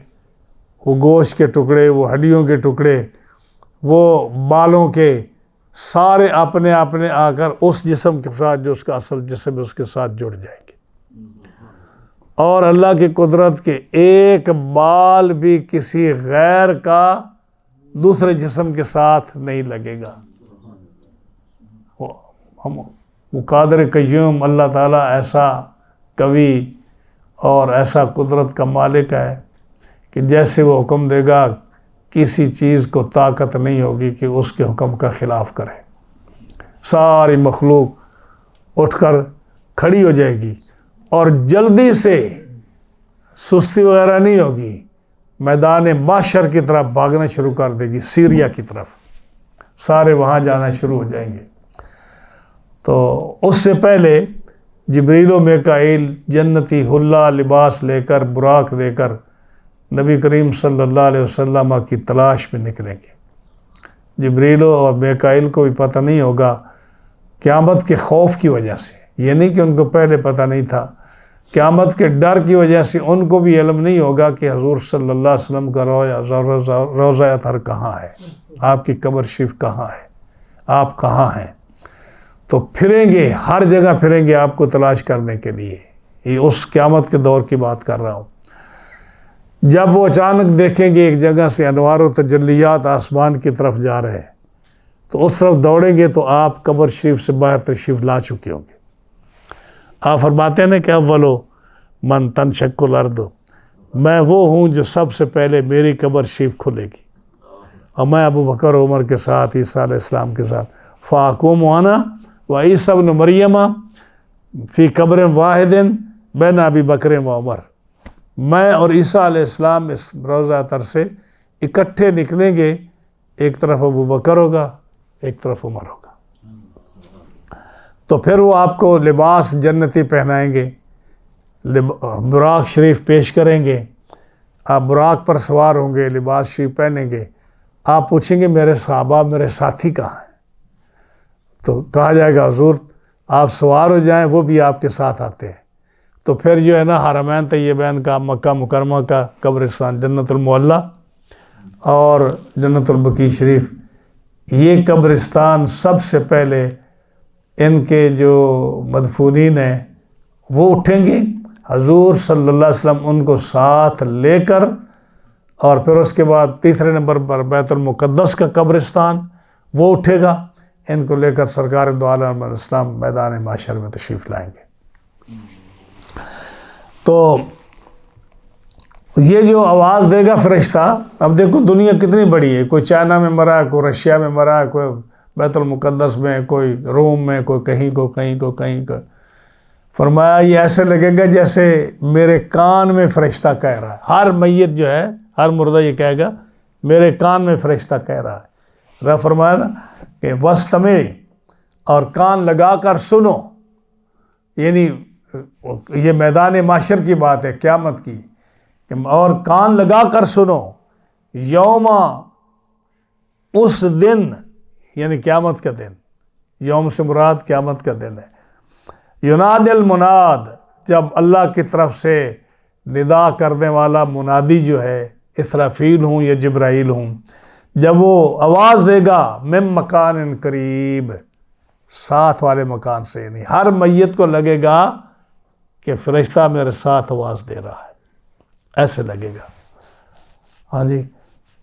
وہ گوشت کے ٹکڑے، وہ ہڈیوں کے ٹکڑے، وہ بالوں کے، سارے اپنے آ کر اس جسم کے ساتھ جو اس کا اصل جسم ہے اس کے ساتھ جڑ جائیں گے، اور اللہ کی قدرت کے ایک بال بھی کسی غیر کا دوسرے جسم کے ساتھ نہیں لگے گا۔ وہ قادر قیوم اللہ تعالیٰ ایسا قوی اور ایسا قدرت کا مالک ہے کہ جیسے وہ حکم دے گا کسی چیز کو طاقت نہیں ہوگی کہ اس کے حکم کا خلاف کرے۔ ساری مخلوق اٹھ کر کھڑی ہو جائے گی اور جلدی سے، سستی وغیرہ نہیں ہوگی، میدان محشر کی طرف بھاگنا شروع کر دے گی، سیریا کی طرف، سارے وہاں جانا شروع ہو جائیں گے۔ تو اس سے پہلے جبریل و میکائیل جنتی حلہ لباس لے کر، براق لے کر نبی کریم صلی اللہ علیہ وسلم کی تلاش میں نکلیں گے۔ جبریل اور میکائیل کو بھی پتہ نہیں ہوگا قیامت کے خوف کی وجہ سے، یہ نہیں کہ ان کو پہلے پتہ نہیں تھا، قیامت کے ڈر کی وجہ سے ان کو بھی علم نہیں ہوگا کہ حضور صلی اللہ علیہ وسلم کا روضہ اطہر کہاں ہے، آپ کی قبر شریف کہاں ہے، آپ کہاں ہیں۔ تو پھریں گے، ہر جگہ پھریں گے آپ کو تلاش کرنے کے لیے۔ یہ اس قیامت کے دور کی بات کر رہا ہوں۔ جب وہ اچانک دیکھیں گے ایک جگہ سے انوار و تجلیات آسمان کی طرف جا رہے ہیں، تو اس طرف دوڑیں گے تو آپ قبر شریف سے باہر تشریف لا چکے ہوں گے۔ آپ فرماتے ہیں کہ اولو من تنشق الارض، میں وہ ہوں جو سب سے پہلے میری قبر شریف کھلے گی، اور میں ابو بکر عمر کے ساتھ، عیسیٰ علیہ السلام کے ساتھ، فاقوم انا و عیسیٰ ابن مریم فی قبر واحد بین ابی بکر و عمر، میں اور عیسیٰ علیہ السلام اس روضہ اطہر سے اکٹھے نکلیں گے، ایک طرف ابو بکر ہوگا، ایک طرف عمر ہوگا۔ تو پھر وہ آپ کو لباس جنتی پہنائیں گے، براق شریف پیش کریں گے، آپ براق پر سوار ہوں گے، لباس شریف پہنیں گے، آپ پوچھیں گے میرے صحابہ، میرے ساتھی کہاں ہیں؟ تو کہا جائے گا حضور آپ سوار ہو جائیں، وہ بھی آپ کے ساتھ آتے ہیں۔ تو پھر جو ہے نا حرمین طیبین کا، مکہ مکرمہ کا قبرستان، جنت المعلیٰ اور جنت البقیع شریف، یہ قبرستان سب سے پہلے ان کے جو مدفونین ہیں وہ اٹھیں گے، حضور صلی اللہ علیہ وسلم ان کو ساتھ لے کر، اور پھر اس کے بعد تیسرے نمبر پر بیت المقدس کا قبرستان وہ اٹھے گا، ان کو لے کر سرکار دو عالم علیہ السلام میدان محشر میں تشریف لائیں گے۔ تو یہ جو آواز دے گا فرشتہ، اب دیکھو دنیا کتنی بڑی ہے، کوئی چائنا میں مرا ہے، کوئی رشیا میں مرا ہے، کوئی بیت المقدس میں، کوئی روم میں، کوئی کہیں کو کہیں کو کہیں کو۔ فرمایا یہ ایسے لگے گا جیسے میرے کان میں فرشتہ کہہ رہا ہے۔ ہر میت جو ہے، ہر مردہ یہ کہے گا میرے کان میں فرشتہ کہہ رہا ہے۔ رب فرمایا نا کہ وَاسْتَمِعْ، اور کان لگا کر سنو، یعنی یہ میدان محشر کی بات ہے، قیامت کی، اور کان لگا کر سنو، یوم، اس دن، یعنی قیامت کا دن، یوم سے مراد قیامت کا دن ہے۔ یناد المناد، جب اللہ کی طرف سے ندا کرنے والا منادی جو ہے، اسرافیل ہوں یا جبرائیل ہوں، جب وہ آواز دے گا من مکان قریب، ساتھ والے مکان سے، یعنی ہر میت کو لگے گا کہ فرشتہ میرے ساتھ آواز دے رہا ہے، ایسے لگے گا، ہاں جی،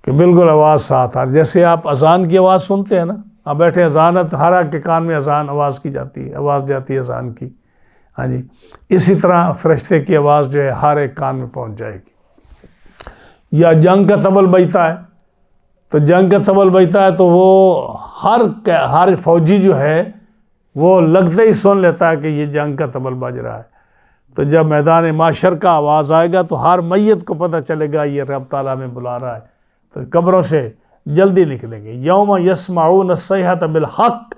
کہ بالکل آواز ساتھ آ رہی، جیسے آپ اذان کی آواز سنتے ہیں نا، آپ بیٹھے اذان، ہر ایک کے کان میں اذان آواز کی جاتی ہے، آواز جاتی ہے اذان کی، ہاں جی، اسی طرح فرشتے کی آواز جو ہے ہر ایک کان میں پہنچ جائے گی۔ یا جنگ کا طبل بجتا ہے، تو جنگ کا طبل بجتا ہے تو وہ ہر فوجی جو ہے وہ لگتے ہی سن لیتا ہے کہ یہ جنگ کا طبل بج رہا ہے۔ تو جب میدان محشر کا آواز آئے گا تو ہر میت کو پتہ چلے گا یہ رب تعالیٰ میں بلا رہا ہے، تو قبروں سے جلدی نکلیں گے۔ یوم یسمعون الصیحۃ بالحق،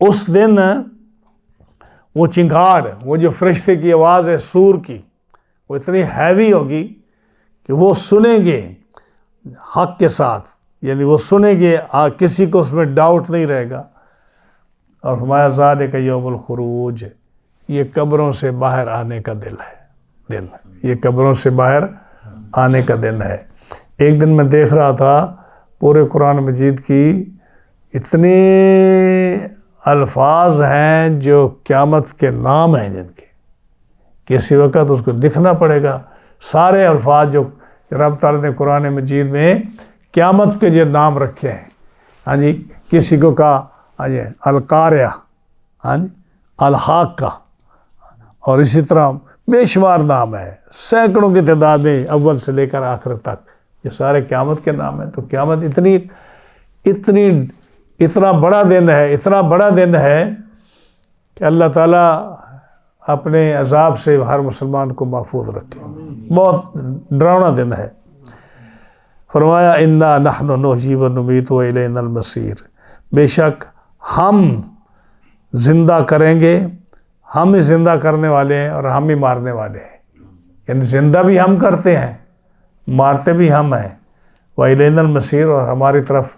اس دن وہ چنگھاڑ، وہ جو فرشتے کی آواز ہے سور کی، وہ اتنی ہیوی ہوگی کہ وہ سنیں گے حق کے ساتھ، یعنی وہ سنیں گے، کسی کو اس میں ڈاؤٹ نہیں رہے گا۔ اور فرمایا ذالک یوم الخروج، یہ قبروں سے باہر آنے کا دن، یہ قبروں سے باہر آنے کا دن ہے۔ ایک دن میں دیکھ رہا تھا پورے قرآن مجید کی اتنے الفاظ ہیں جو قیامت کے نام ہیں جن کے، کسی وقت اس کو لکھنا پڑے گا، سارے الفاظ جو رب تعالیٰ نے قرآن مجید میں قیامت کے جو نام رکھے ہیں، ہاں جی، کسی کو کہا ہاں جی القاریہ، ہاں جی الحاقہ، اور اسی طرح بے شمار نام ہے، سینکڑوں کی تعداد میں اول سے لے کر آخر تک، یہ سارے قیامت کے نام ہیں۔ تو قیامت اتنا بڑا دن ہے، اتنا بڑا دن ہے کہ اللہ تعالیٰ اپنے عذاب سے ہر مسلمان کو محفوظ رکھے، بہت ڈراؤنا دن ہے۔ فرمایا انا نحن نحیی و نمیت و الینا المصیر، بے شک ہم زندہ کریں گے، ہم ہی زندہ کرنے والے ہیں اور ہم ہی مارنے والے ہیں، یعنی زندہ بھی ہم کرتے ہیں، مارتے بھی ہم ہیں، وَإِلَيْنَا الْمَصِيرُ، اور ہماری طرف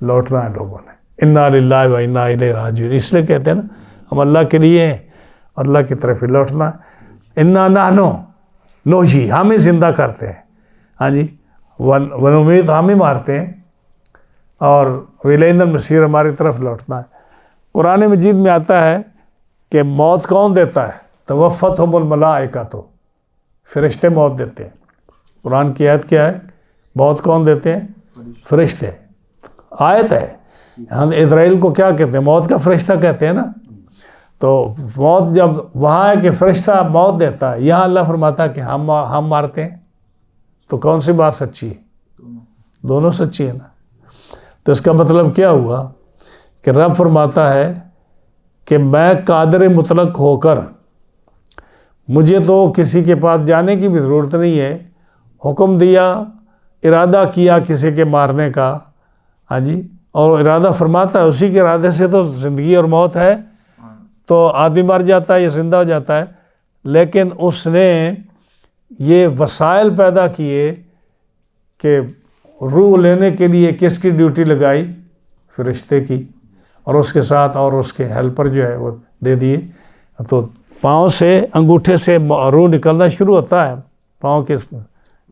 لوٹنا ہے لوگوں نے۔ اِنَّا لِلَّهِ وَإِنَّا إِلَيْهِ رَاجِعُونَ، اس لیے کہتے ہیں نا ہم اللہ کے لیے ہیں اور اللہ کی طرف ہی لوٹنا ہے۔ اِنَّا نَحْنُ نُحْيِي، ہم ہی زندہ کرتے ہیں، ہاں جی، وَنُمِيتُ، ہم ہی مارتے ہیں، اور وَإِلَيْنَا الْمَصِيرُ، ہماری طرف لوٹنا ہے۔ قرآن مجید میں آتا ہے کہ موت کون دیتا ہے؟ توفتہم الملائکۃ، فرشتے موت دیتے ہیں۔ قرآن کی آیت کیا ہے؟ موت کون دیتے ہیں؟ فرشتے، آیت ہے۔ ہم اسرائیل کو کیا کہتے ہیں؟ موت کا فرشتہ کہتے ہیں نا۔ تو موت جب وہاں ہے کہ فرشتہ موت دیتا ہے، یہاں اللہ فرماتا ہے کہ ہم مارتے ہیں، تو کون سی بات سچی ہے؟ دونوں سچی ہے نا۔ تو اس کا مطلب کیا ہوا کہ رب فرماتا ہے کہ میں قادر مطلق ہو کر، مجھے تو کسی کے پاس جانے کی بھی ضرورت نہیں ہے، حکم دیا، ارادہ کیا کسی کے مارنے کا، ہاں جی، اور ارادہ فرماتا ہے، اسی کے ارادے سے تو زندگی اور موت ہے، تو آدمی مر جاتا ہے یا زندہ ہو جاتا ہے، لیکن اس نے یہ وسائل پیدا کیے کہ روح لینے کے لیے کس کی ڈیوٹی لگائی؟ فرشتے کی، اور اس کے ساتھ اور اس کے ہیلپر جو ہے وہ دے دیے۔ تو پاؤں سے، انگوٹھے سے روح نکلنا شروع ہوتا ہے، پاؤں کے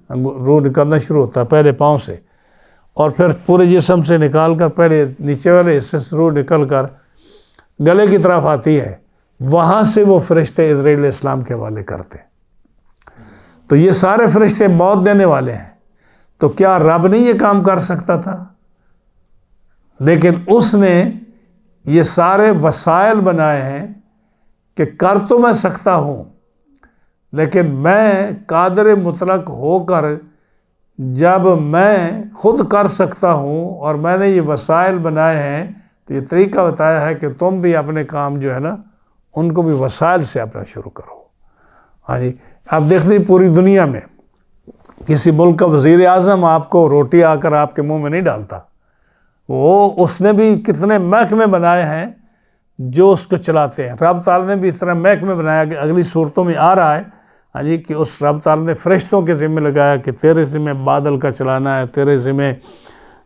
روح نکلنا شروع ہوتا ہے پہلے پاؤں سے، اور پھر پورے جسم سے نکال کر پہلے نیچے والے حصے سے روح نکل کر گلے کی طرف آتی ہے، وہاں سے وہ فرشتے اسرائیل علیہ السلام کے حوالے کرتے. تو یہ سارے فرشتے موت دینے والے ہیں، تو کیا رب نہیں یہ کام کر سکتا تھا؟ لیکن اس نے یہ سارے وسائل بنائے ہیں کہ کر تو میں سکتا ہوں، لیکن میں قادر مطلق ہو کر جب میں خود کر سکتا ہوں اور میں نے یہ وسائل بنائے ہیں، تو یہ طریقہ بتایا ہے کہ تم بھی اپنے کام جو ہے نا ان کو بھی وسائل سے اپنا شروع کرو. ہاں جی، آپ دیکھ لیں پوری دنیا میں کسی ملک کا وزیر اعظم آپ کو روٹی آ کر آپ کے منہ میں نہیں ڈالتا. اس نے بھی کتنے محکمے بنائے ہیں جو اس کو چلاتے ہیں. رب تعالیٰ نے بھی اتنا محکمے بنایا کہ اگلی صورتوں میں آ رہا ہے ہاں جی کہ اس رب تعالیٰ نے فرشتوں کے ذمہ لگایا کہ تیرے ذمہ بادل کا چلانا ہے، تیرے ذمہ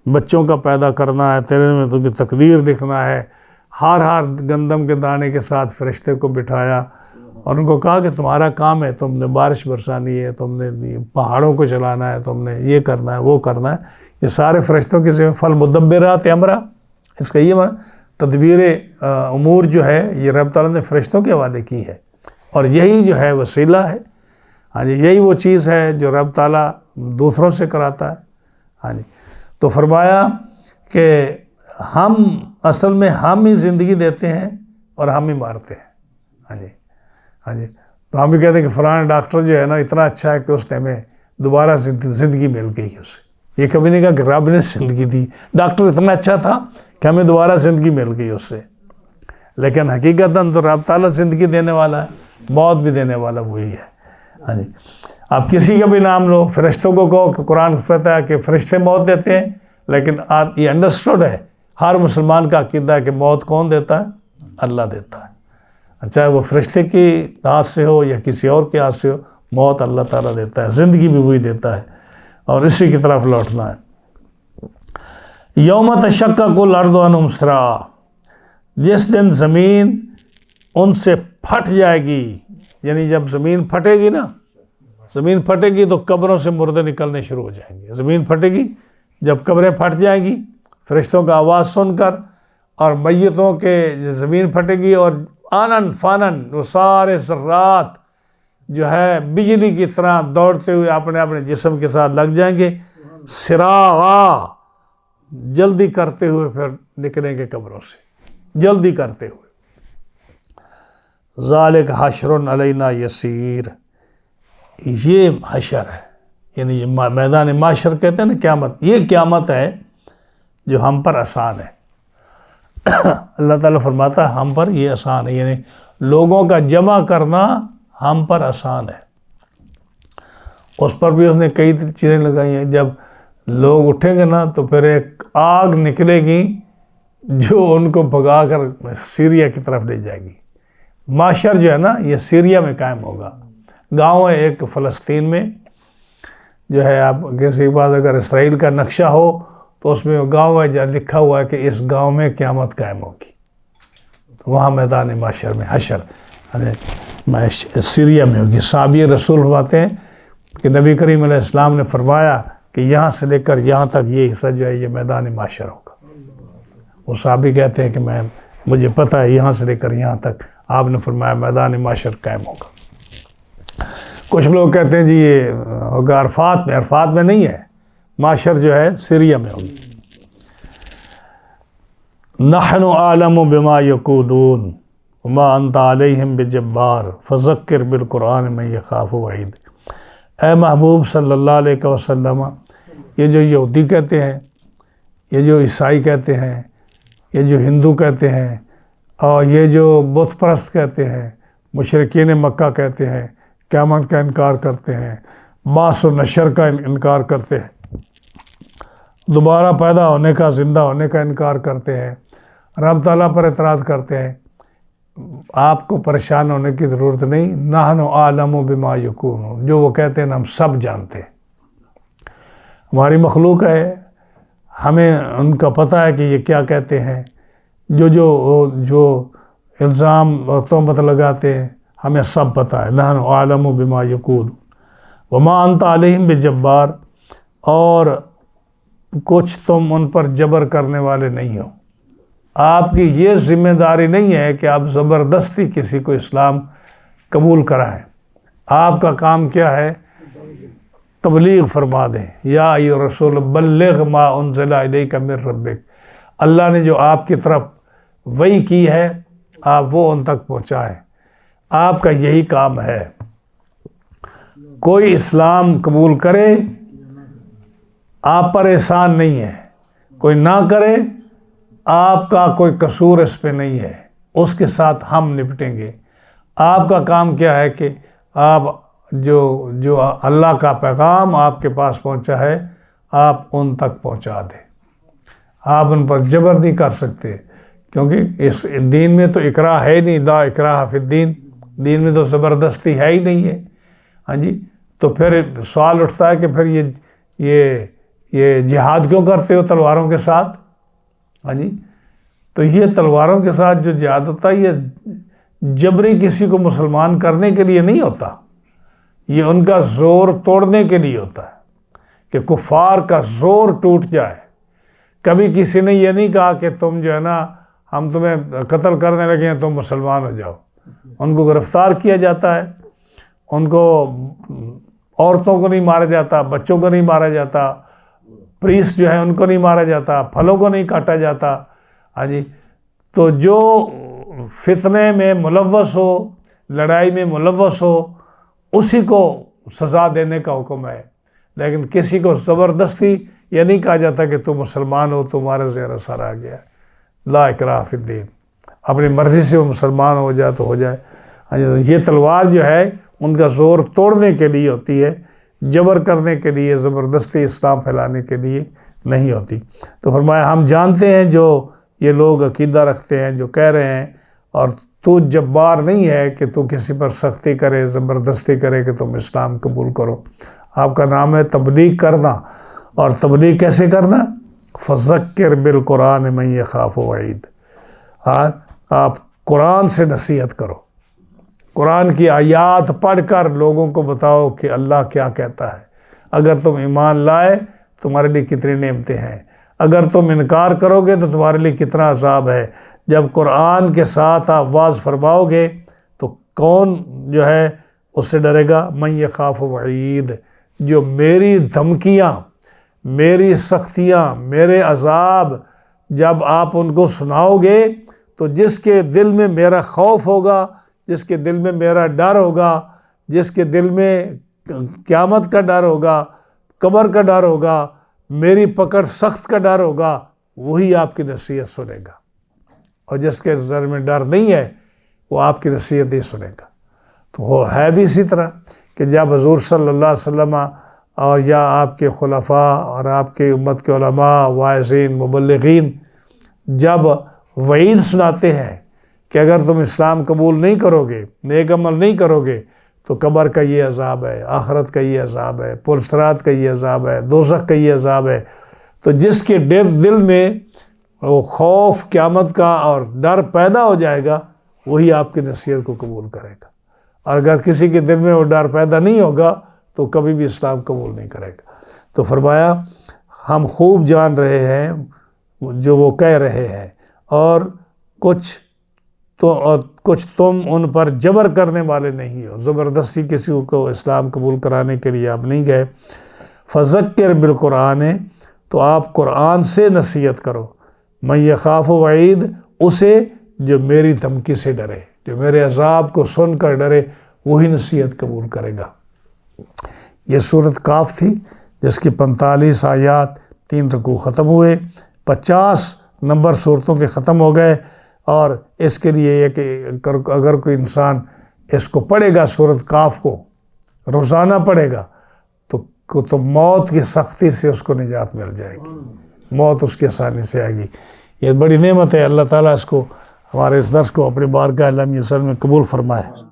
بچوں کا پیدا کرنا ہے، تیرے ذمہ تجھے تقدیر لکھنا ہے. ہر گندم کے دانے کے ساتھ فرشتے کو بٹھایا اور ان کو کہا کہ تمہارا کام ہے، تم نے بارش برسانی ہے، تم نے پہاڑوں کو چلانا ہے، تم نے یہ کرنا ہے وہ کرنا ہے. یہ سارے فرشتوں کے ذمہ فالمدبرات امرا، اس کا یہ تدبیر امور جو ہے یہ رب تعالیٰ نے فرشتوں کے حوالے کی ہے، اور یہی جو ہے وسیلہ ہے. ہاں جی، یہی وہ چیز ہے جو رب تعالیٰ دوسروں سے کراتا ہے. ہاں جی، تو فرمایا کہ ہم اصل میں ہم ہی زندگی دیتے ہیں اور ہم ہی مارتے ہیں. ہاں جی ہاں جی، تو ہم بھی کہتے ہیں کہ فلاں ڈاکٹر جو ہے نا اتنا اچھا ہے کہ اس نے ہمیں دوبارہ زندگی مل گئی اسے. یہ کبھی نہیں کہا کہ رب نے زندگی دی، ڈاکٹر اتنا اچھا تھا کہ ہمیں دوبارہ زندگی مل گئی اس سے. لیکن حقیقتاً تو رب تعالیٰ زندگی دینے والا ہے، موت بھی دینے والا وہی ہے. ہاں جی، آپ کسی کا بھی نام لو، فرشتوں کو کہو کہ قرآن کہتا ہے کہ فرشتے موت دیتے ہیں، لیکن آپ یہ انڈرسٹوڈ ہے، ہر مسلمان کا عقیدہ ہے کہ موت کون دیتا ہے؟ اللہ دیتا ہے. چاہے وہ فرشتے کی ہاتھ سے ہو یا کسی اور کے ہاتھ سے ہو، موت اللہ تعالیٰ دیتا ہے، زندگی بھی وہی دیتا ہے، اور اسی کی طرف لوٹنا ہے. یوم تشقق الارض عنہم سرا، جس دن زمین ان سے پھٹ جائے گی. یعنی جب زمین پھٹے گی نا، زمین پھٹے گی تو قبروں سے مردے نکلنے شروع ہو جائیں گے. زمین پھٹے گی، جب قبریں پھٹ جائیں گی فرشتوں کا آواز سن کر، اور میتوں کے زمین پھٹے گی اور آنن فانن وہ سارے ذرات جو ہے بجلی کی طرح دوڑتے ہوئے اپنے اپنے جسم کے ساتھ لگ جائیں گے، سراغا، جلدی کرتے ہوئے پھر نکلیں گے قبروں سے، جلدی کرتے ہوئے. ذالک حشر علینا یسیر، یہ حشر ہے، یعنی یہ میدان معاشر کہتے ہیں نا قیامت، یہ قیامت ہے جو ہم پر آسان ہے. اللہ تعالیٰ فرماتا ہے ہم پر یہ آسان ہے، یعنی لوگوں کا جمع کرنا ہم پر آسان ہے. اس پر بھی اس نے کئی چیزیں لگائی ہیں. جب لوگ اٹھیں گے نا تو پھر ایک آگ نکلے گی جو ان کو بھگا کر سیریا کی طرف لے جائے گی. معاشر جو ہے نا یہ سیریا میں قائم ہوگا. گاؤں ہے ایک فلسطین میں جو ہے، آپ کسی کے پاس اگر اسرائیل کا نقشہ ہو تو اس میں گاؤں ہے جہاں لکھا ہوا ہے کہ اس گاؤں میں قیامت قائم ہوگی. تو وہاں میدان معاشر میں حشر سیریا میں ہوگی. صحابی رسول فرماتے ہیں کہ نبی کریم علیہ السلام نے فرمایا کہ یہاں سے لے کر یہاں تک یہ حصہ جو ہے یہ میدان معاشر ہوگا. وہ صحابی کہتے ہیں کہ مجھے پتہ ہے یہاں سے لے کر یہاں تک آپ نے فرمایا میدان معاشر قائم ہوگا. کچھ لوگ کہتے ہیں جی یہ ہوگا عرفات میں، عرفات میں نہیں ہے، معاشر جو ہے سیریا میں ہوگی. نحن اعلم بما یقولون وما انت علیہم بجبار فذکر بالقرآن من یخاف وعید. اے محبوب صلی اللہ علیہ وسلم، یہ جو یہودی کہتے ہیں، یہ جو عیسائی کہتے ہیں، یہ جو ہندو کہتے ہیں، اور یہ جو بت پرست کہتے ہیں، مشرکین مکہ کہتے ہیں، قیامت کا انکار کرتے ہیں، بعث و نشر کا انکار کرتے ہیں، دوبارہ پیدا ہونے کا، زندہ ہونے کا انکار کرتے ہیں، رب تعالیٰ پر اعتراض کرتے ہیں. آپ کو پریشان ہونے کی ضرورت نہیں. نحن اعلم بما یقولون، جو وہ کہتے ہیں ہم سب جانتے ہیں. ہماری مخلوق ہے، ہمیں ان کا پتہ ہے کہ یہ کیا کہتے ہیں. جو الزام اور تہمت لگاتے ہیں ہمیں سب پتہ ہے. نحن اعلم بما یقولون وما انت علیہم بجبار، اور کچھ تم ان پر جبر کرنے والے نہیں ہو. آپ کی یہ ذمہ داری نہیں ہے کہ آپ زبردستی کسی کو اسلام قبول کرائیں. آپ کا کام کیا ہے؟ تبلیغ فرما دیں. یا ایھا رسول بلغ ما انزل الیک من ربک. اللہ نے جو آپ کی طرف وحی کی ہے آپ وہ ان تک پہنچائیں. آپ کا یہی کام ہے. کوئی اسلام قبول کرے آپ پر احسان نہیں ہے، کوئی نہ کرے آپ کا کوئی قصور اس پہ نہیں ہے، اس کے ساتھ ہم نپٹیں گے. آپ کا کام کیا ہے کہ آپ جو اللہ کا پیغام آپ کے پاس پہنچا ہے آپ ان تک پہنچا دیں. آپ ان پر جبر نہیں کر سکتے، کیونکہ اس دین میں تو اکراہ ہے نہیں. لا اکراہ فی الدین. دین میں تو زبردستی ہے ہی نہیں ہے. ہاں جی، تو پھر سوال اٹھتا ہے کہ پھر یہ جہاد کیوں کرتے ہو تلواروں کے ساتھ؟ ہاں جی، تو یہ تلواروں کے ساتھ جو جہاد ہوتا ہے یہ جبری کسی کو مسلمان کرنے کے لیے نہیں ہوتا، یہ ان کا زور توڑنے کے لیے ہوتا ہے کہ کفار کا زور ٹوٹ جائے. کبھی کسی نے یہ نہیں کہا کہ تم جو ہے نا ہم تمہیں قتل کرنے لگے ہیں تم مسلمان ہو جاؤ. ان کو گرفتار کیا جاتا ہے، ان کو عورتوں کو نہیں مارا جاتا، بچوں کو نہیں مارا جاتا، پریسٹ جو ہے ان کو نہیں مارا جاتا، پھلوں کو نہیں کاٹا جاتا. ہاں جی، تو جو فتنے میں ملوث ہو، لڑائی میں ملوث ہو، اسی کو سزا دینے کا حکم ہے. لیکن کسی کو زبردستی یہ نہیں کہا جاتا کہ تم مسلمان ہو تمہارے زیر اثر آ گیا. لا اکراہ فی الدین. اپنی مرضی سے وہ مسلمان ہو جائے تو ہو جائے. ہاں جی، یہ تلوار جو ہے ان کا زور توڑنے کے لیے ہوتی ہے، جبر کرنے کے لیے، زبردستی اسلام پھیلانے کے لیے نہیں ہوتی. تو فرمایا ہم جانتے ہیں جو یہ لوگ عقیدہ رکھتے ہیں، جو کہہ رہے ہیں، اور تو جبار نہیں ہے کہ تو کسی پر سختی کرے، زبردستی کرے کہ تم اسلام قبول کرو. آپ کا نام ہے تبلیغ کرنا. اور تبلیغ کیسے کرنا؟ فذکر بالقرآن من یخاف وعید. آپ قرآن سے نصیحت کرو، قرآن کی آیات پڑھ کر لوگوں کو بتاؤ کہ اللہ کیا کہتا ہے. اگر تم ایمان لائے تمہارے لیے کتنی نعمتیں ہیں، اگر تم انکار کرو گے تو تمہارے لیے کتنا عذاب ہے. جب قرآن کے ساتھ آپ واعظ فرماؤ گے تو کون جو ہے اس سے ڈرے گا؟ من یخاف وعید. جو میری دھمکیاں، میری سختیاں، میرے عذاب جب آپ ان کو سناؤ گے تو جس کے دل میں میرا خوف ہوگا، جس کے دل میں میرا ڈر ہوگا، جس کے دل میں قیامت کا ڈر ہوگا، قبر کا ڈر ہوگا، میری پکڑ سخت کا ڈر ہوگا، وہی آپ کی نصیحت سنے گا. اور جس کے ذر میں ڈر نہیں ہے وہ آپ کی نصیحت نہیں سنے گا. تو وہ ہے بھی اسی طرح کہ جب حضور صلی اللہ علیہ وسلم اور یا آپ کے خلفاء اور آپ کے امت کے علماء، واعظین، مبلغین جب وعید سناتے ہیں کہ اگر تم اسلام قبول نہیں کرو گے، نیک عمل نہیں کرو گے تو قبر کا یہ عذاب ہے، آخرت کا یہ عذاب ہے، پل صراط کا یہ عذاب ہے، دوزخ کا یہ عذاب ہے، تو جس کے دل میں وہ خوف قیامت کا اور ڈر پیدا ہو جائے گا وہی آپ کی نصیحت کو قبول کرے گا. اور اگر کسی کے دل میں وہ ڈر پیدا نہیں ہوگا تو کبھی بھی اسلام قبول نہیں کرے گا. تو فرمایا ہم خوب جان رہے ہیں جو وہ کہہ رہے ہیں، اور کچھ تم ان پر جبر کرنے والے نہیں ہو، زبردستی کسی کو اسلام قبول کرانے کے لیے آپ نہیں گئے. فذکر بالقرآن. تو آپ قرآن سے نصیحت کرو. من یخاف وعید. اسے جو میری دھمکی سے ڈرے، جو میرے عذاب کو سن کر ڈرے، وہی نصیحت قبول کرے گا. یہ سورۃ کاف تھی جس کی 45 آیات 3 رکوع ختم ہوئے. 50 نمبر صورتوں کے ختم ہو گئے. اور اس کے لیے یہ کہ اگر کوئی انسان اس کو پڑھے گا، سورۃ کاف کو روزانہ پڑھے گا تو موت کی سختی سے اس کو نجات مل جائے گی، موت اس کی آسانی سے آئے گی. یہ بڑی نعمت ہے. اللہ تعالیٰ اس کو، ہمارے اس درس کو اپنی بارگاہ لم یصل میں قبول فرمائے.